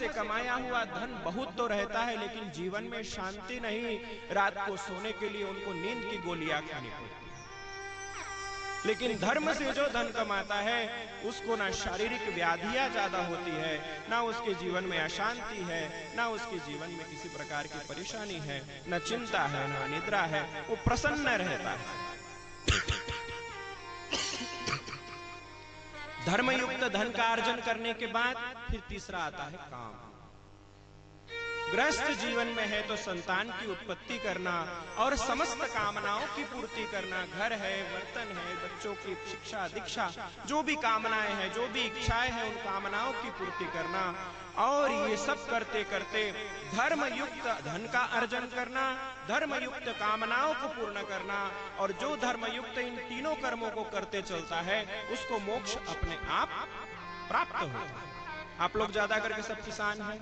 से कमाया हुआ धन बहुत तो रहता है, लेकिन जीवन में शांति नहीं। रात को सोने के लिए उनको नींद की गोलियां खानी पड़ती है। लेकिन धर्म से जो धन कमाता है उसको ना शारीरिक व्याधियां ज्यादा होती है, ना उसके जीवन में अशांति है, ना उसके जीवन में किसी प्रकार की परेशानी है, न चिंता है, ना निद्रा है, वो प्रसन्न रहता है। धर्मयुक्त धन का अर्जन करने के बाद फिर तीसरा आता है काम। गृहस्थ जीवन में है तो संतान की उत्पत्ति करना और समस्त कामनाओं की पूर्ति करना, घर है, बर्तन है, बच्चों की शिक्षा दीक्षा, जो भी कामनाएं हैं, जो भी इच्छाएं हैं, उन कामनाओं की पूर्ति करना। और ये सब करते करते धर्मयुक्त धन का अर्जन करना, धर्मयुक्त कामनाओं को पूर्ण करना, और जो धर्मयुक्त इन तीनों कर्मों को करते चलता है उसको मोक्ष अपने आप प्राप्त होता है। आप लोग ज्यादा करके सब किसान हैं,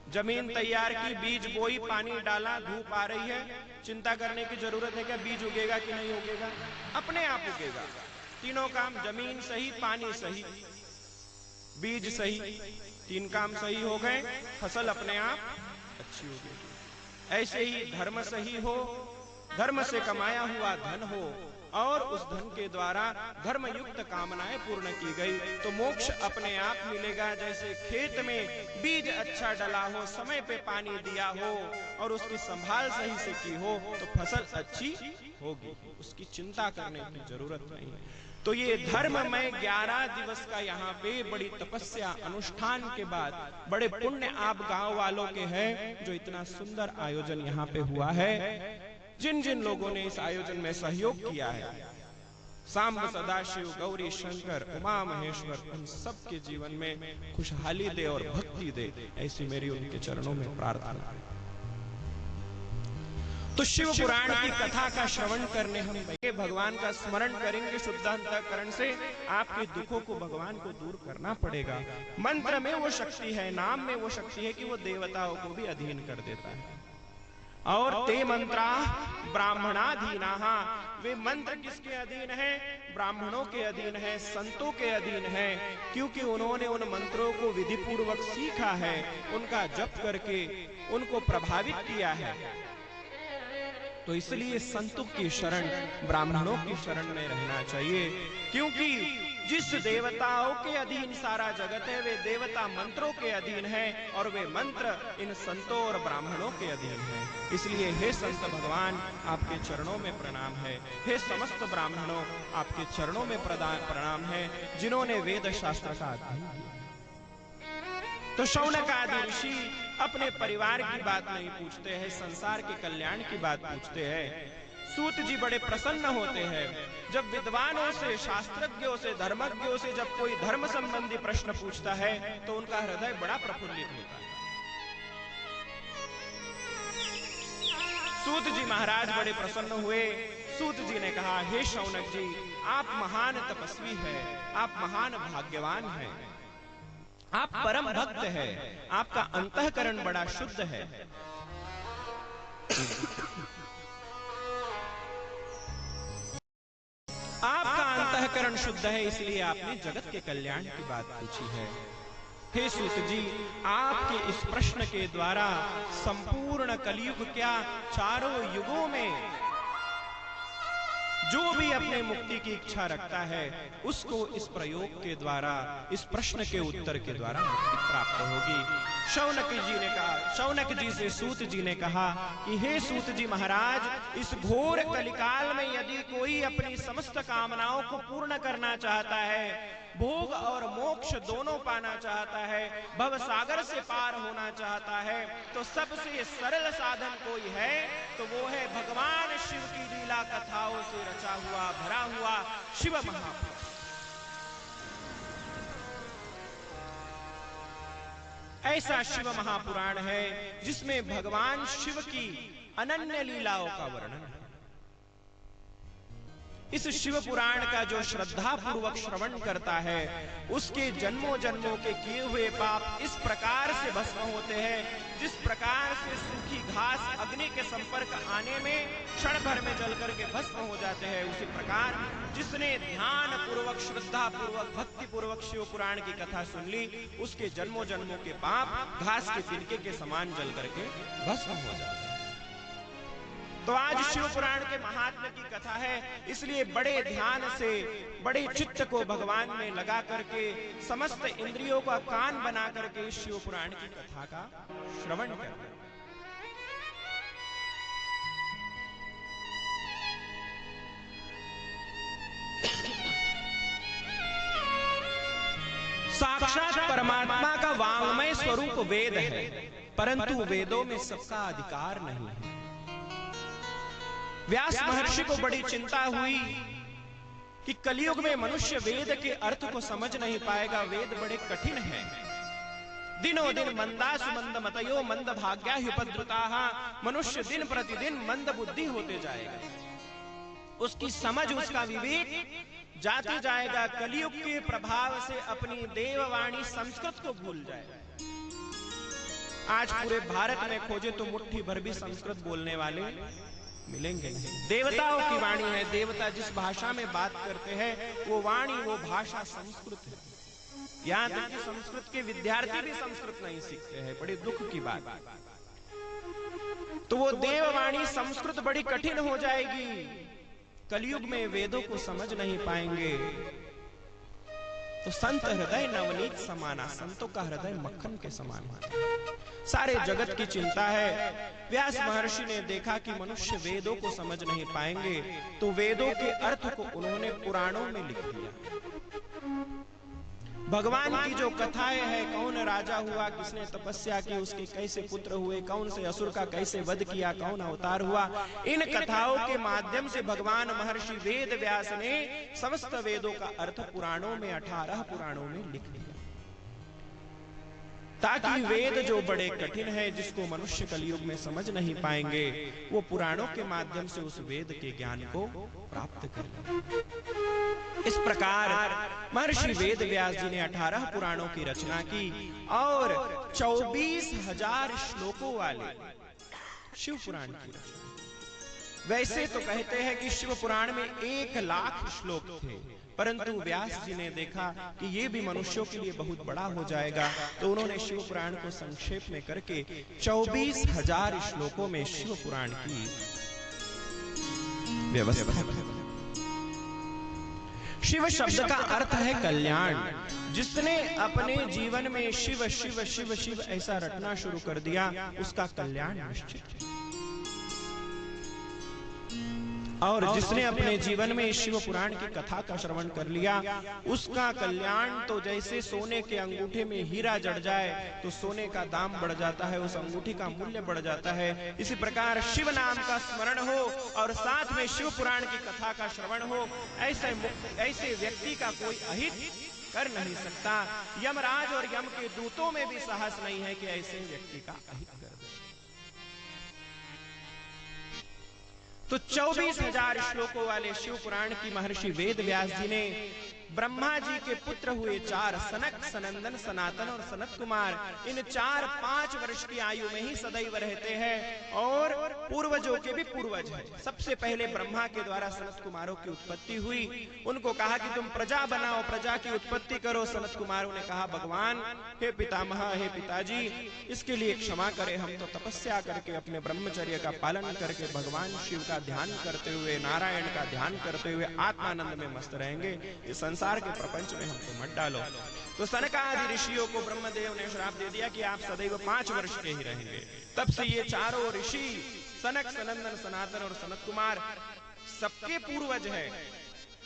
जमीन तैयार की, बीज बोई, पानी डाला, धूप आ रही है, चिंता करने की जरूरत है क्या बीज उगेगा कि नहीं उगेगा? अपने आप उगेगा। तीनों काम, जमीन सही, पानी सही, बीज सही, तीन काम सही हो गए, फसल अपने आप अच्छी होगी। ऐसे ही धर्म सही हो, धर्म से कमाया हुआ धन हो और उस धन के द्वारा धर्मयुक्त कामनाएं पूर्ण की गई तो मोक्ष अपने आप मिलेगा। जैसे खेत में बीज अच्छा डला हो, समय पे पानी दिया हो और उसकी संभाल सही से की हो तो फसल अच्छी होगी, उसकी चिंता करने की जरूरत नहीं। तो ये धर्ममय 11 दिवस का यहाँ पे बड़ी तपस्या अनुष्ठान के बाद बड़े पुण्य आप गांव वालों के हैं जो इतना सुंदर आयोजन यहाँ पे हुआ है। जिन जिन लोगों ने इस आयोजन में सहयोग किया है, सांब सदाशिव, गौरी शंकर, उमा महेश्वर, उन सबके जीवन में खुशहाली दे और भक्ति दे, ऐसी मेरी उनके चरणों में प्रार्थना है। तो शिव पुराण की कथा का श्रवण करने हम भगवान का स्मरण करेंगे शुद्ध अंतःकरण से। आपके दुखों को भगवान को दूर करना पड़ेगा। मंत्र में वो शक्ति है, नाम में वो शक्ति है कि वो देवताओं को भी अधीन कर देता है। और ते मंत्रा ब्राह्मणाधीना, वे मंत्र किसके अधीन है? ब्राह्मणों के अधीन है, संतों के अधीन है, क्योंकि उन्होंने उन मंत्रों को विधि पूर्वक सीखा है, उनका जप करके उनको प्रभावित किया है। तो इसलिए संतों की शरण, ब्राह्मणों की शरण में रहना चाहिए, क्योंकि जिस देवताओं के अधीन सारा जगत है वे देवता मंत्रों के अधीन है और वे मंत्र इन संतों और ब्राह्मणों के अधीन है। इसलिए हे संत भगवान, आपके चरणों में प्रणाम है। हे समस्त ब्राह्मणों, आपके चरणों में प्रणाम है जिन्होंने वेद शास्त्र का अध्ययन किया। तो शौनक आदि ऋषि अपने परिवार की बात नहीं पूछते हैं, संसार के कल्याण की बात पूछते हैं। सूत जी बड़े प्रसन्न होते हैं जब विद्वानों से, शास्त्रज्ञों से, धर्मज्ञों से जब कोई धर्म संबंधी प्रश्न पूछता है तो उनका हृदय बड़ा प्रफुल्लित होता है। सूत जी महाराज बड़े प्रसन्न हुए। सूत जी ने कहा, हे शौनक जी, आप महान तपस्वी हैं, आप महान भाग्यवान हैं, आप परम भक्त हैं, आपका अंतःकरण बड़ा शुद्ध है। आपका अंतःकरण शुद्ध है, इसलिए आपने जगत के कल्याण की बात पूछी है। हे सूत जी, आपके इस प्रश्न के द्वारा संपूर्ण कलयुग क्या, चारों युगों में जो भी अपने मुक्ति की इच्छा रखता है उसको इस प्रयोग के द्वारा, इस प्रश्न के उत्तर के द्वारा मुक्ति प्राप्त होगी। शौनक जी ने कहा, शौनक जी से सूत जी ने कहा कि हे सूत जी महाराज, इस घोर कलिकाल में यदि कोई अपनी समस्त कामनाओं को पूर्ण करना चाहता है, भोग और मोक्ष दोनों पाना चाहता है, भव सागर से पार होना चाहता है, तो सबसे सरल साधन कोई है तो वो है भगवान शिव की लीला कथाओं से रचा हुआ, भरा हुआ शिव महापुराण। ऐसा शिव महापुराण है जिसमें भगवान शिव की अनन्य लीलाओं का वर्णन है। इस शिव पुराण का जो श्रद्धा पूर्वक श्रवण करता है उसके जन्मों जन्मों के किए हुए पाप इस प्रकार से भस्म होते हैं, जिस प्रकार से सूखी घास अग्नि के संपर्क आने में क्षण भर में जल करके भस्म हो जाते हैं, उसी प्रकार जिसने ध्यान पूर्वक श्रद्धा पूर्वक भक्ति पूर्वक शिव पुराण की कथा सुन ली उसके जन्मों जन्मों के पाप घास के तिनके के समान जल करके भस्म हो जाते हैं। तो आज शिव पुराण के महात्म्य की कथा है, इसलिए बड़े ध्यान से बड़े चित्त को भगवान में लगा करके समस्त इंद्रियों का कान बना करके शिव पुराण की कथा का श्रवण करते। साक्षात परमात्मा का वांग्मय स्वरूप वेद है, परंतु वेदों में सबका अधिकार नहीं है। व्यास महर्षि को बड़ी चिंता हुई कि कलयुग में मनुष्य वेद के अर्थ को समझ नहीं पाएगा, वेद बड़े कठिन हैं। दिनों दिन मंदा सुमंद मतयो मंद भाग्या उपद्रुताः, मनुष्य दिन प्रतिदिन मंद बुद्धि होते जाएगा, उसकी समझ उसका विवेक जाते जाएगा, कलयुग के प्रभाव से अपनी देववाणी संस्कृत को भूल जाएगा। आज पूरे भारत में खोजे तो मुट्ठी भर भी संस्कृत बोलने वाले मिलेंगे नहीं। देवताओं की वाणी है, देवता जिस भाषा में बात करते हैं वो वाणी वो भाषा संस्कृत है। यहाँ तक कि संस्कृत के विद्यार्थी भी संस्कृत नहीं सीखते हैं, बड़ी दुख की बात। तो वो देववाणी संस्कृत बड़ी कठिन हो जाएगी, कलयुग में वेदों को समझ नहीं पाएंगे। तो संत हृदय नवनीत समाना, संतों का हृदय मक्खन के समान है। सारे जगत की चिंता है। व्यास महर्षि ने देखा कि मनुष्य वेदों को समझ नहीं पाएंगे, तो वेदों के अर्थ को उन्होंने पुराणों में लिख दिया। भगवान की जो कथाएं हैं, कौन राजा हुआ, किसने तपस्या की, उसके कैसे पुत्र हुए, कौन से असुर का कैसे वध किया, कौन अवतार हुआ, इन कथाओं के माध्यम से भगवान महर्षि वेद व्यास ने समस्त वेदों का अर्थ पुराणों में 18 पुराणों में लिख दिया, ताकि वेद जो बड़े कठिन है, जिसको मनुष्य कलयुग में समझ नहीं पाएंगे, वो पुराणों के माध्यम से उस वेद के ज्ञान को प्राप्त कर लें। इस प्रकार महर्षि वेद व्यास जी ने 18 पुराणों की रचना की और 24,000 श्लोकों वाले शिव पुराण की रचना। वैसे तो कहते हैं कि शिव पुराण में 1,00,000 श्लोक थे, परंतु व्यास जी ने देखा कि ये भी मनुष्यों के लिए बहुत बड़ा हो जाएगा, तो उन्होंने शिव पुराण को संक्षेप में करके 24,000 श्लोकों में शिव पुराण की व्यवस्था। शिव शब्द का अर्थ है कल्याण। जिसने अपने जीवन में शिव शिव शिव शिव ऐसा रटना शुरू कर दिया, उसका कल्याण निश्चित है। और जिसने अपने जीवन में शिव पुराण की कथा का श्रवण कर लिया, उसका कल्याण तो जैसे सोने के अंगूठे में हीरा जड़ जाए तो सोने का दाम बढ़ जाता है, उस अंगूठी का मूल्य बढ़ जाता है। इसी प्रकार शिव नाम का स्मरण हो और साथ में शिव पुराण की कथा का श्रवण हो, ऐसे व्यक्ति का कोई अहित कर नहीं सकता। यमराज और यम के दूतों में भी साहस नहीं है कि ऐसे व्यक्ति का अहित कर दे। तो 24,000 श्लोकों वाले शिव पुराण की महर्षि वेद व्यास जी ने ब्रह्मा जी के पुत्र हुए 4 सनक, सनंदन, सनातन और सनत कुमार, इन 4-5 वर्ष की आयु में ही सदैव रहते हैं और पूर्वजों के भी पूर्वज हैं। सबसे पहले ब्रह्मा के द्वारा सनत कुमारों की उत्पत्ति हुई। उनको कहा कि तुम प्रजा बनाओ, प्रजा की उत्पत्ति करो। सनत कुमारों ने कहा, भगवान हे पितामह, हे पिताजी, इसके लिए क्षमा करें, हम तो तपस्या करके अपने ब्रह्मचर्य का पालन करके भगवान शिव का ध्यान करते हुए, नारायण का ध्यान करते हुए आत्मानंद में मस्त रहेंगे, इस संसार के प्रपंच में हमको मत डालो। तो सनकादि ऋषियों को ब्रह्मदेव ने श्राप दे दिया कि आप सदैव 5 वर्ष के ही रहेंगे। तब से ये चारों ऋषि सनक, सनंदन, सनातन और सनत कुमार सबके पूर्वज है,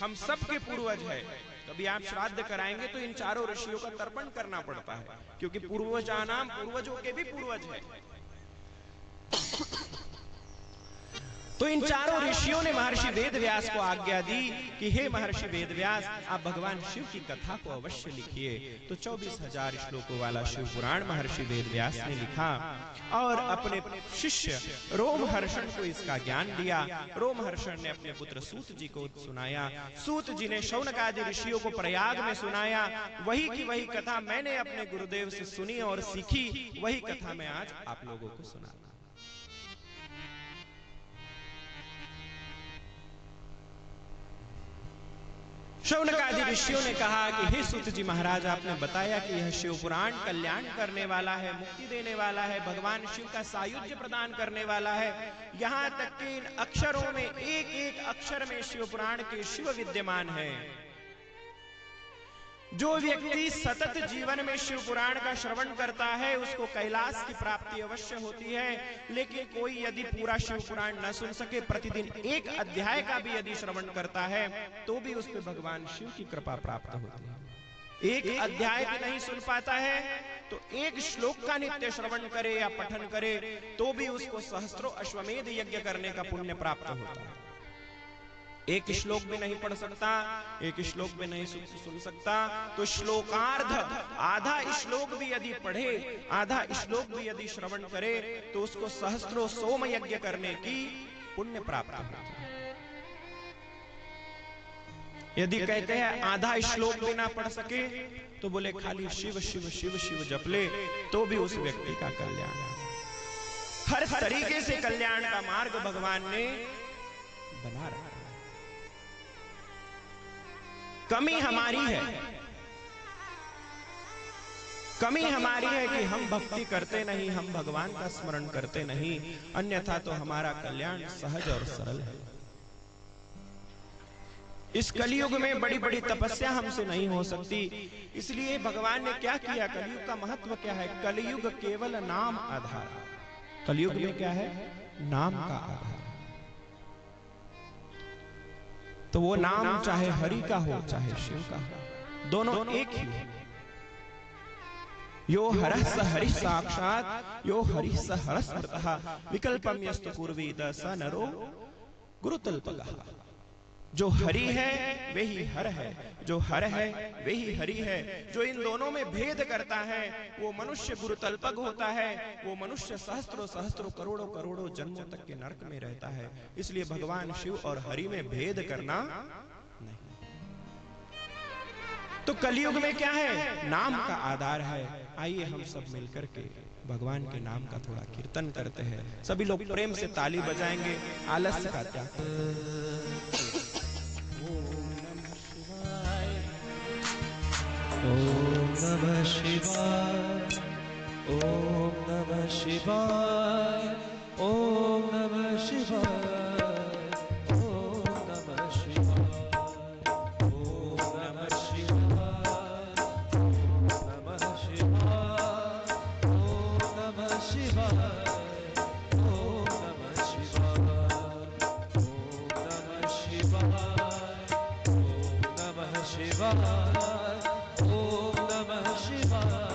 हम सबके पूर्वज है। कभी आप श्राद्ध कराएंगे तो इन चारों ऋषियों का तर्पण करना पड़ता है, क्योंकि पूर्वजानाम, पूर्वजों के भी पूर्वज है। तो इन चारों ऋषियों ने महर्षि वेदव्यास को आज्ञा दी कि हे महर्षि वेदव्यास, आप भगवान शिव की कथा को अवश्य लिखिए। तो 24,000 श्लोकों वाला शिव पुराण महर्षि वेदव्यास ने लिखा और अपने शिष्य रोमहर्षण को इसका ज्ञान दिया। रोमहर्षण ने अपने पुत्र सूत जी को सुनाया। सूत जी ने शौनक आदि ऋषियों को प्रयाग में सुनाया। वही की वही कथा मैंने अपने गुरुदेव से सुनी और सीखी। वही कथा मैं आज आप लोगों को सुनाता हूं। शौनक आदि ऋषियों ने कहा कि हे सूत जी महाराज, आपने बताया कि यह शिव पुराण कल्याण करने वाला है, मुक्ति देने वाला है, भगवान शिव का सायुज्य प्रदान करने वाला है। यहाँ तक कि इन अक्षरों में एक एक अक्षर में शिव पुराण के शिव विद्यमान है। जो व्यक्ति सतत जीवन में शिव पुराण का श्रवण करता है उसको कैलाश की प्राप्ति अवश्य होती है। लेकिन कोई यदि पूरा शिव पुराण न सुन सके, प्रतिदिन एक अध्याय का भी यदि श्रवण करता है तो भी उस पर भगवान शिव की कृपा प्राप्त होती है। एक अध्याय भी नहीं सुन पाता है तो एक श्लोक का नित्य श्रवण करे या पठन करे तो भी उसको सहस्त्रों अश्वमेध यज्ञ करने का पुण्य प्राप्त होता है। एक श्लोक भी नहीं पढ़ सकता, एक श्लोक भी नहीं सुन सकता तो श्लोकार्ध आधा श्लोक भी यदि पढ़े, आधा श्लोक भी यदि श्रवण करे तो उसको सहस्त्रों सोम यज्ञ करने की पुण्य प्राप्त होता है। यदि कहते हैं आधा श्लोक भी ना पढ़ सके तो बोले खाली शिव शिव शिव शिव जप ले तो भी उस व्यक्ति का कल्याण। हर तरीके से कल्याण का मार्ग भगवान ने बना रखा। कमी हमारी है, कमी हमारी है कि हम भक्ति करते नहीं, हम भगवान का स्मरण करते नहीं, अन्यथा तो हमारा कल्याण सहज और सरल है। इस कलयुग में बड़ी बड़ी तपस्या हमसे नहीं हो सकती, इसलिए भगवान ने क्या किया। कलयुग का महत्व क्या है? कलयुग केवल नाम आधार। कलयुग में क्या है? नाम का आधार। तो वो नाम चाहे हरि का हो चाहे शिव का हो, दोनों एक ही हो। यो हरः स हरिः साक्षात् यो हरिः स हरः स्मृतः विकल्पम यस्तु कुर्वीत स नरो गुरुतल्पगः। जो हरि है वही हर है, जो हर है वही हरि है। जो इन दोनों में भेद करता है वो मनुष्य गुरुतल्पग होता है। वो मनुष्य सहस्त्रों सहस्त्रों करोड़ों करोड़ों जन्मों तक के नरक में रहता है। इसलिए भगवान शिव और हरि में भेद करना नहीं। तो कलयुग में क्या है? नाम का आधार है। आइए हम सब मिलकर के भगवान के नाम का थोड़ा कीर्तन करते हैं। सभी लोग प्रेम से ताली बजाएंगे, आलस्य का त्याग। ओम नमः शिवाय, ओम नमः शिवाय, ओम नमः शिवाय, ओम नमः शिवाय, ओम नमः शिवाय, ओम नमः शिवाय, ओम नमः शिवाय, ओम नमः शिवाय, ओम नमः शिवाय।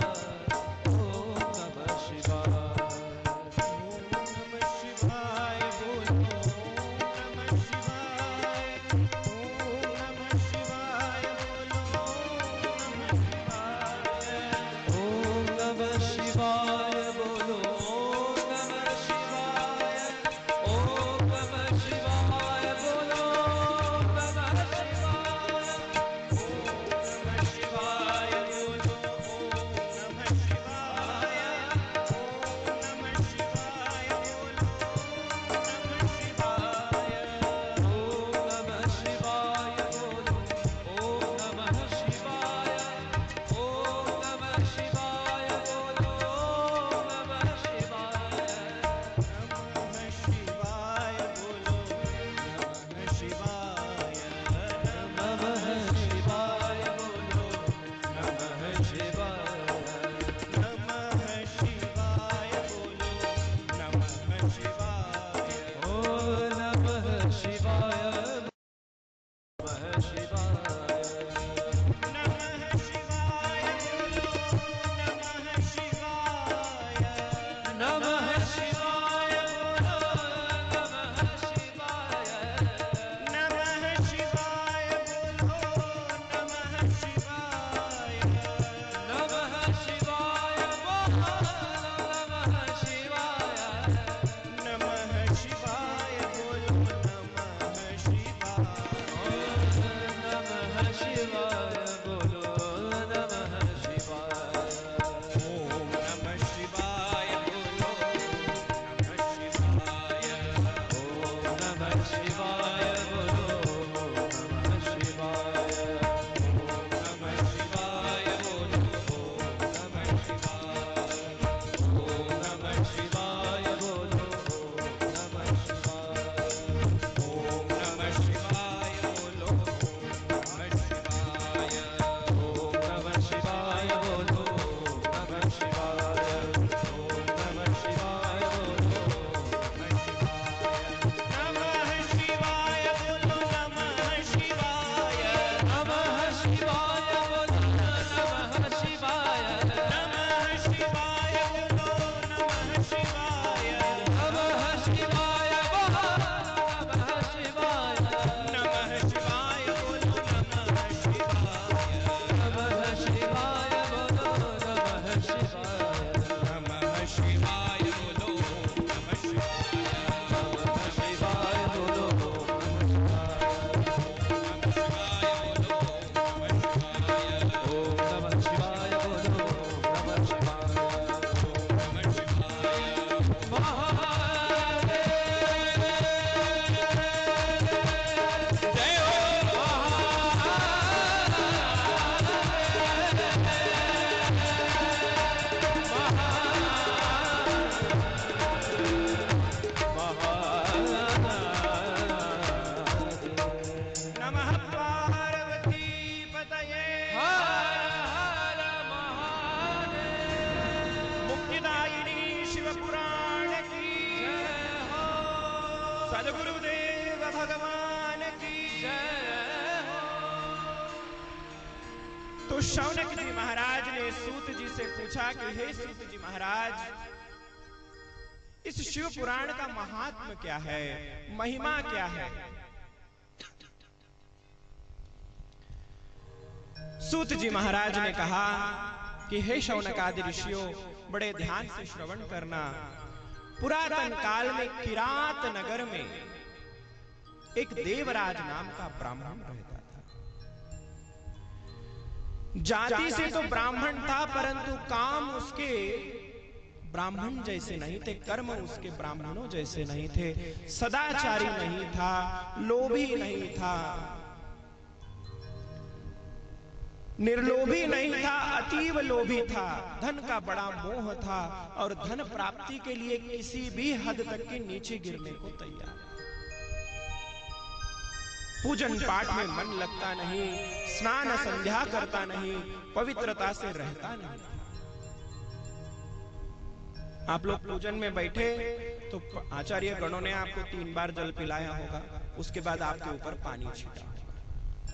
सद्गुरुदेव भगवान की जय। तो शौनक जी महाराज ने सूत जी से पूछा कि हे सूत जी महाराज, इस शिव पुराण का महात्म्य क्या है, महिमा क्या है? सूत जी महाराज ने कहा कि हे शौनकादि ऋषियों, बड़े ध्यान से श्रवण करना। पुरातन काल में किरात नगर में एक देवराज नाम का ब्राह्मण रहता था। जाति से तो ब्राह्मण था, परंतु काम उसके ब्राह्मण जैसे नहीं थे, कर्म उसके ब्राह्मणों जैसे नहीं थे, सदाचारी नहीं था, लोभी नहीं था, निर्लोभी नहीं था, अतीव लोभी था, धन का बड़ा मोह था और धन प्राप्ति के लिए किसी भी हद तक के नीचे गिरने को तैयार। पूजन पाठ में मन लगता नहीं, स्नान संध्या करता नहीं, पवित्रता से रहता नहीं। आप लोग पूजन में बैठे तो आचार्य गणों ने आपको 3 बार जल पिलाया होगा, उसके बाद आपके ऊपर पानी छिटा।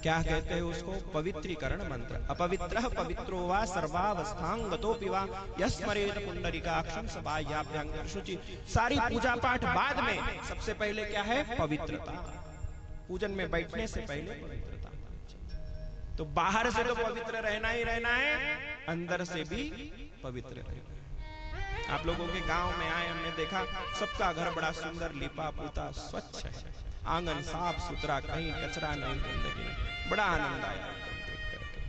क्या कहते हैं उसको? पवित्रीकरण मंत्र। अपवित्रः पवित्रो वा सर्वावस्थांगतोऽपि वा यस्मरेत पुंडरीकाक्षं सबाह्याभ्यंतर शुचि। सारी पूजा पाठ बाद में, सबसे पहले क्या है? पवित्रता। पूजन में बैठने से पहले पवित्रता। तो बाहर से तो पवित्र रहना ही रहना है, अंदर से भी पवित्र रहना है। आप लोगों के गांव में आए, हमने देखा सबका घर बड़ा सुंदर लिपा पुता स्वच्छ है, आंगन साफ सुथरा, कहीं कचरा नहीं, गंदगी नहीं, बड़ा आनंद आया देख करके।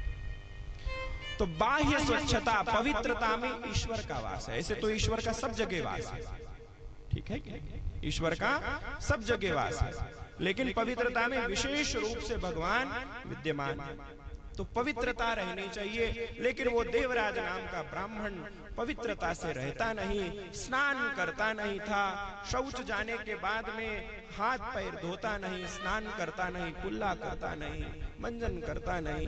तो बाह्य स्वच्छता, पवित्रता में ईश्वर का वास है। ऐसे तो ईश्वर का सब जगह वास है, ठीक है कि ईश्वर का सब जगह वास है, लेकिन पवित्रता में विशेष रूप से भगवान विद्यमान है। तो पवित्रता रहनी चाहिए। लेकिन वो देवराज नाम का ब्राह्मण पवित्रता से रहता नहीं, स्नान करता नहीं था, शौच जाने के बाद में हाथ पैर धोता नहीं, स्नान करता नहीं, कुल्ला करता नहीं, मंजन करता नहीं।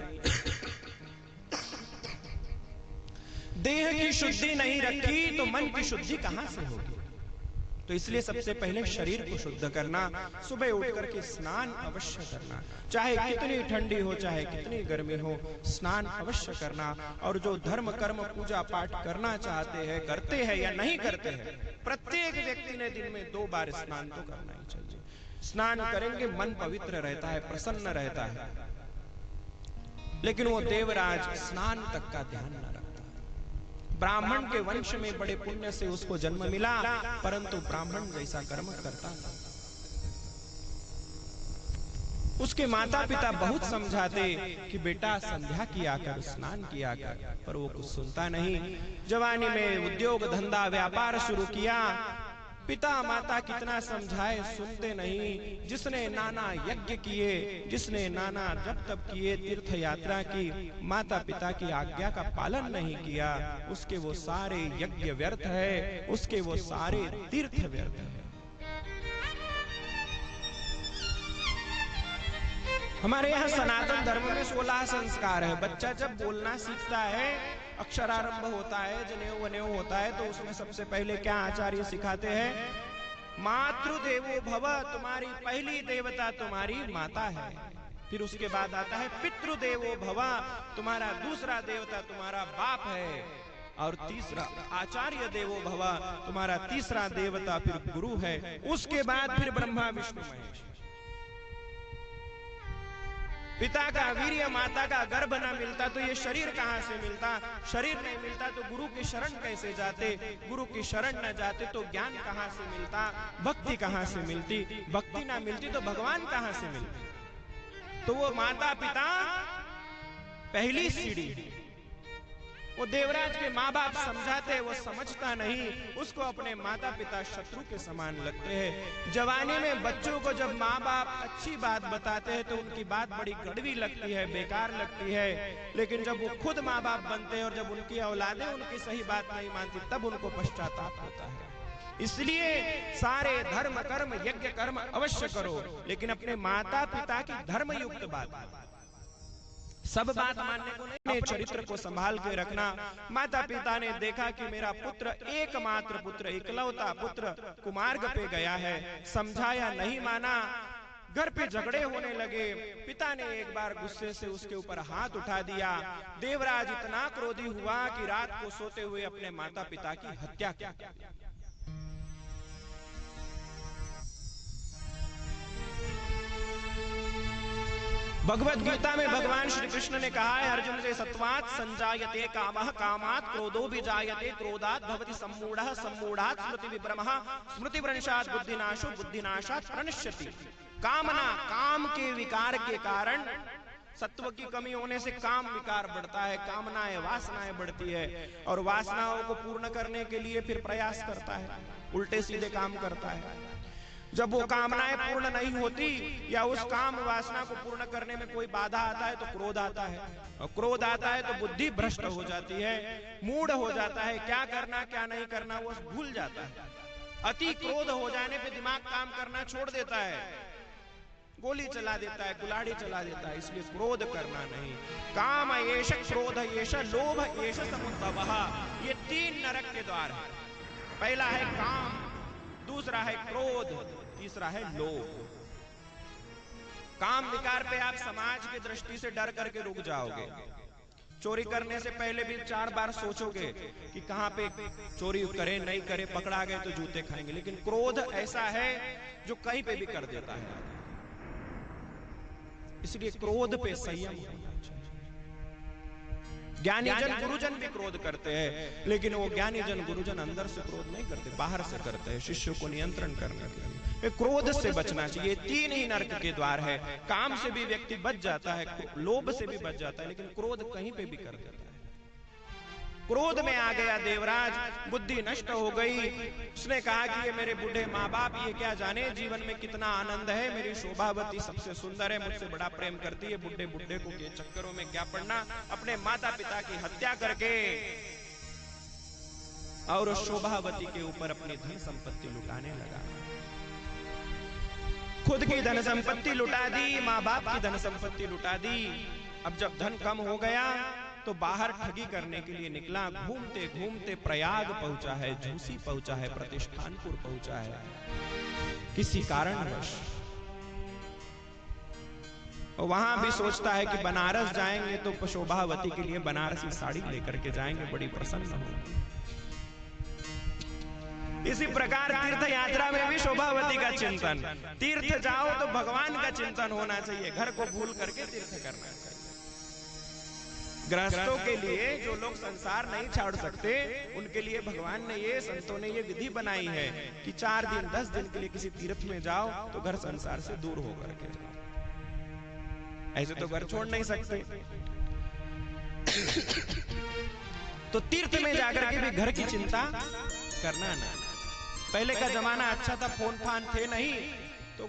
देह की शुद्धि नहीं रखी तो मन की शुद्धि कहां से होगी? तो इसलिए सबसे पहले शरीर को शुद्ध करना, सुबह उठ करके स्नान अवश्य करना, चाहे कितनी ठंडी हो, चाहे कितनी गर्मी हो, स्नान अवश्य करना। और जो धर्म कर्म पूजा पाठ करना चाहते हैं, करते हैं या नहीं करते हैं, प्रत्येक व्यक्ति ने दिन में 2 बार स्नान तो करना ही चाहिए। स्नान करेंगे मन पवित्र रहता है, प्रसन्न रहता है। लेकिन वो देवराज स्नान तक का ध्यान न रखता, ब्राह्मण के वंश में बड़े पुण्य से उसको जन्म मिला, परंतु ब्राह्मण जैसा कर्म करता था। उसके माता पिता बहुत समझाते कि बेटा संध्या किया कर, स्नान किया कर, पर वो कुछ सुनता नहीं। जवानी में उद्योग धंधा व्यापार शुरू किया, पिता माता कितना समझाए सुनते नहीं। जिसने नाना यज्ञ किए, जिसने नाना जप तप किए, तीर्थ यात्रा की, माता पिता की आज्ञा का पालन नहीं किया, उसके वो सारे यज्ञ व्यर्थ है, उसके वो सारे तीर्थ व्यर्थ है। हमारे यहाँ सनातन धर्म में 16 संस्कार है। बच्चा जब बोलना सीखता है, अक्षरारंभ होता है, जनेऊ वनेऊ होता है, तो उसमें सबसे पहले क्या आचार्य सिखाते हैं? मातृदेवो भव, तुम्हारी पहली देवता तुम्हारी माता है। फिर उसके बाद आता है पितृदेवो भव, तुम्हारा दूसरा देवता तुम्हारा बाप है। और तीसरा आचार्य देवो भव, तुम्हारा तीसरा देवता फिर गुरु है। उसके बाद फिर ब्रह्मा विष्णु महेश। पिता का वीर्य, माता का गर्भ न मिलता तो ये शरीर कहां से मिलता? शरीर नहीं मिलता तो गुरु की शरण कैसे जाते? गुरु की शरण न जाते तो ज्ञान कहां से मिलता? भक्ति कहां से मिलती? भक्ति ना मिलती तो भगवान कहां से मिलते? तो वो माता पिता पहली सीढ़ी। वो देवराज के माँ बाप समझाते, वो समझता नहीं, उसको अपने माता पिता शत्रु के समान लगते हैं। जवानी में बच्चों को जब माँ बाप अच्छी बात बताते हैं तो उनकी बात बड़ी कड़वी लगती है, बेकार लगती है। लेकिन जब वो खुद माँ बाप बनते हैं और जब उनकी औलादें उनकी सही बात नहीं मानती, तब उनको पश्चाताप होता है। इसलिए सारे धर्म कर्म यज्ञ कर्म अवश्य करो, लेकिन अपने माता पिता की धर्मयुक्त बात, सब बात मानने को नहीं, चरित्र को संभाल के रखना। माता पिता ने देखा कि मेरा पुत्र एकमात्र पुत्र, इकलौता पुत्र कुमार्ग पे गया है, समझाया नहीं माना, घर पे झगड़े होने लगे। पिता ने एक बार गुस्से से उसके ऊपर हाथ उठा दिया। देवराज इतना क्रोधी हुआ कि रात को सोते हुए अपने माता पिता की हत्या की। भगवत गीता में भगवान श्री कृष्ण ने कहा है अर्जुन से, सत्वात् संजायते कामः, कामात् क्रोधो विजायते, क्रोधात् भवति सम्मूढ़ः, सम्मूढ़ात् स्मृति विभ्रमः, स्मृति भ्रंशात् बुद्धिनाशो, बुद्धिनाशात् प्रणश्यति। कामना, काम के विकार के कारण, सत्व की कमी होने से काम विकार बढ़ता है, कामनाएं वासनाएं बढ़ती है, और वासनाओं को पूर्ण करने के लिए फिर प्रयास करता है, उल्टे सीधे काम करता है। जब वो कामनाएं पूर्ण नहीं होती या उस काम वासना को पूर्ण करने में कोई बाधा आता है तो क्रोध आता है, और क्रोध आता है तो बुद्धि भ्रष्ट हो जाती है, मूढ़ हो जाता है, क्या करना क्या नहीं करना वो भूल जाता है। अति क्रोध हो जाने पे दिमाग काम करना छोड़ देता है, गोली चला देता है, कुल्हाड़ी चला देता है। इसलिए क्रोध करना नहीं। काम एष, क्रोध एष, लोभ एष समुद्भवः, ये 3 नरक के द्वार है। पहला है काम, दूसरा है क्रोध, तीसरा है लोभ। काम विकार पे आप समाज की दृष्टि से डर करके रुक जाओगे। चोरी करने से पहले भी 4 बार सोचोगे कि कहां पे चोरी करे नहीं करे, पकड़ा गए तो जूते खाएंगे। लेकिन क्रोध ऐसा है जो कहीं पे भी कर देता है। इसलिए क्रोध पे संयम होना चाहिए। ज्ञानी जन गुरुजन भी क्रोध करते हैं, लेकिन वो ज्ञानी जन गुरुजन अंदर से क्रोध नहीं करते, बाहर से करते हैं, शिष्यों को नियंत्रण करने के लिए। क्रोध से बचना चाहिए। 3 ही नरक के द्वार है। काम से भी व्यक्ति बच जाता है, लोभ से भी बच जाता है, लेकिन क्रोध कहीं पे भी कर देता है। क्रोध में आ गया देवराज, बुद्धि नष्ट हो गई। उसने कहा कि ये मेरे बूढ़े माँ बाप ये क्या जाने जीवन में कितना आनंद है, मेरी शोभावती सबसे सुंदर है, मुझसे बड़ा प्रेम करती है, बुढ़े बुढ़े को के चक्करों में क्या पड़ना। अपने माता पिता की हत्या करके और शोभावती के ऊपर अपनी धन संपत्ति लुटाने लगा। खुद की धन संपत्ति लुटा दी, माँ बाप की धन संपत्ति लुटा दी। अब जब धन कम हो गया तो बाहर ठगी करने के लिए निकला। घूमते घूमते प्रयाग पहुंचा है, झूसी पहुंचा है, प्रतिष्ठानपुर पहुंचा है। किसी कारणवश वहां भी सोचता है कि बनारस जाएंगे तो शोभावती के लिए बनारसी साड़ी लेकर के जाएंगे, बड़ी प्रसन्न होगी। इसी प्रकार तीर्थ यात्रा में भी शोभावती का चिंतन। तीर्थ जाओ तो भगवान का चिंतन होना चाहिए, घर को भूल करके तीर्थ करना चाहिए। गृहस्थों के लिए, जो लोग संसार नहीं छोड़ सकते, उनके लिए भगवान ने ये, संतों ने ये विधि बनाई है कि 4 दिन 10 दिन के लिए किसी तीर्थ में जाओ तो घर संसार से दूर होकर के जाओ। ऐसे तो घर छोड़ नहीं सकते। तो तीर्थ में जाकर के भी घर की चिंता करना ना। पहले का जमाना अच्छा था, फोन फान थे नहीं, तो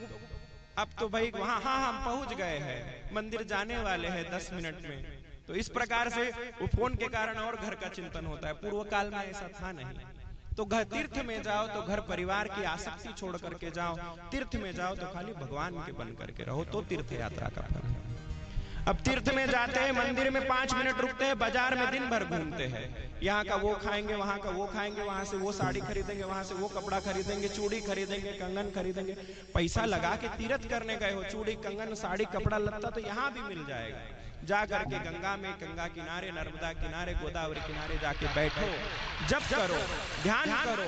अब तो भाई वहां, हाँ हम पहुंच गए हैं, मंदिर जाने वाले हैं 10 मिनट में। तो इस प्रकार से वो फोन के कारण और घर का चिंतन होता है। पूर्व काल में ऐसा था नहीं। तो घर तीर्थ में जाओ तो घर परिवार की आसक्ति छोड़ करके जाओ, तीर्थ में जाओ तो खाली भगवान के बन करके रहो, तो तीर्थ यात्रा का फल है। अब तीर्थ में जाते हैं, मंदिर में 5 मिनट रुकते हैं, बाजार में दिन भर घूमते हैं, यहाँ का वो खाएंगे, वहां का वो खाएंगे, वहां से वो साड़ी खरीदेंगे, वहां से वो कपड़ा खरीदेंगे, चूड़ी खरीदेंगे, कंगन खरीदेंगे। पैसा लगा के तीर्थ करने गए हो, चूड़ी कंगन साड़ी कपड़ा लत्ता तो यहाँ भी मिल जाएगा। जा करके गंगा में, गंगा किनारे, नर्मदा किनारे, गोदावरी किनारे जाके बैठो, जप करो, ध्यान करो,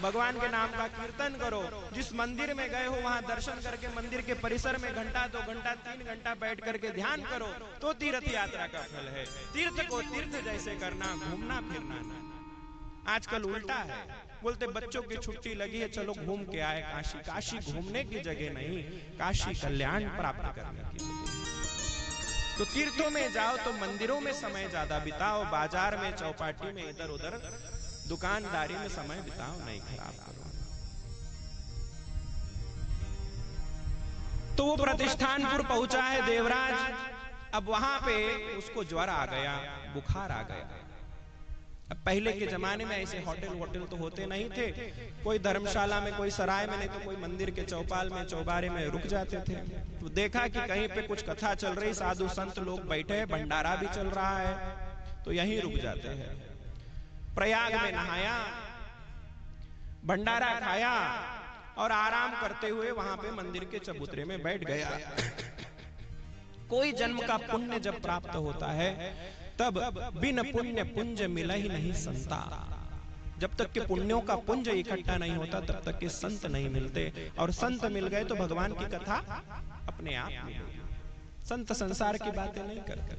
भगवान के नाम का कीर्तन करो। जिस मंदिर में गए हो वहां दर्शन करके मंदिर के परिसर में घंटा 2 घंटा 3 घंटा बैठ करके ध्यान करो, तो तीर्थ यात्रा का फल है। तीर्थ को तीर्थ जैसे करना, घूमना फिरना ना। आजकल उल्टा है, बोलते बच्चों की छुट्टी लगी है, चलो घूम के आए काशी। काशी घूमने की जगह नहीं, काशी कल्याण प्राप्त करने की जगह। तो तीर्थों में जाओ तो मंदिरों में समय ज्यादा बिताओ, बाजार में, चौपाटी में, इधर उधर दुकानदारी में समय बिताओ नहीं, खराब करो। तो वो प्रतिष्ठानपुर पहुंचा है देवराज। अब वहां पे उसको ज्वर आ गया, बुखार आ गया। अब पहले के जमाने में ऐसे होटल तो होते नहीं थे, कोई धर्मशाला में, कोई सराय में, नहीं तो कोई मंदिर के चौपाल में, चौबारे में रुक जाते थे। तो देखा कि कहीं पे कुछ कथा चल रही, साधु संत लोग बैठे हैं, भंडारा भी चल रहा है, तो यहीं रुक जाते हैं। प्रयाग में नहाया, भंडारा खाया और आराम करते हुए वहां पे मंदिर के चबूतरे में बैठ गया। कोई जन्म का पुण्य जब प्राप्त होता है तब बिन पुण्य पुंज मिला ही नहीं संता। जब तक के पुण्यों का पुंज इकट्ठा नहीं होता तब तक के संत नहीं मिलते, और संत मिल गए तो भगवान की कथा अपने आप मिलेगी। संत संसार की बातें नहीं करते,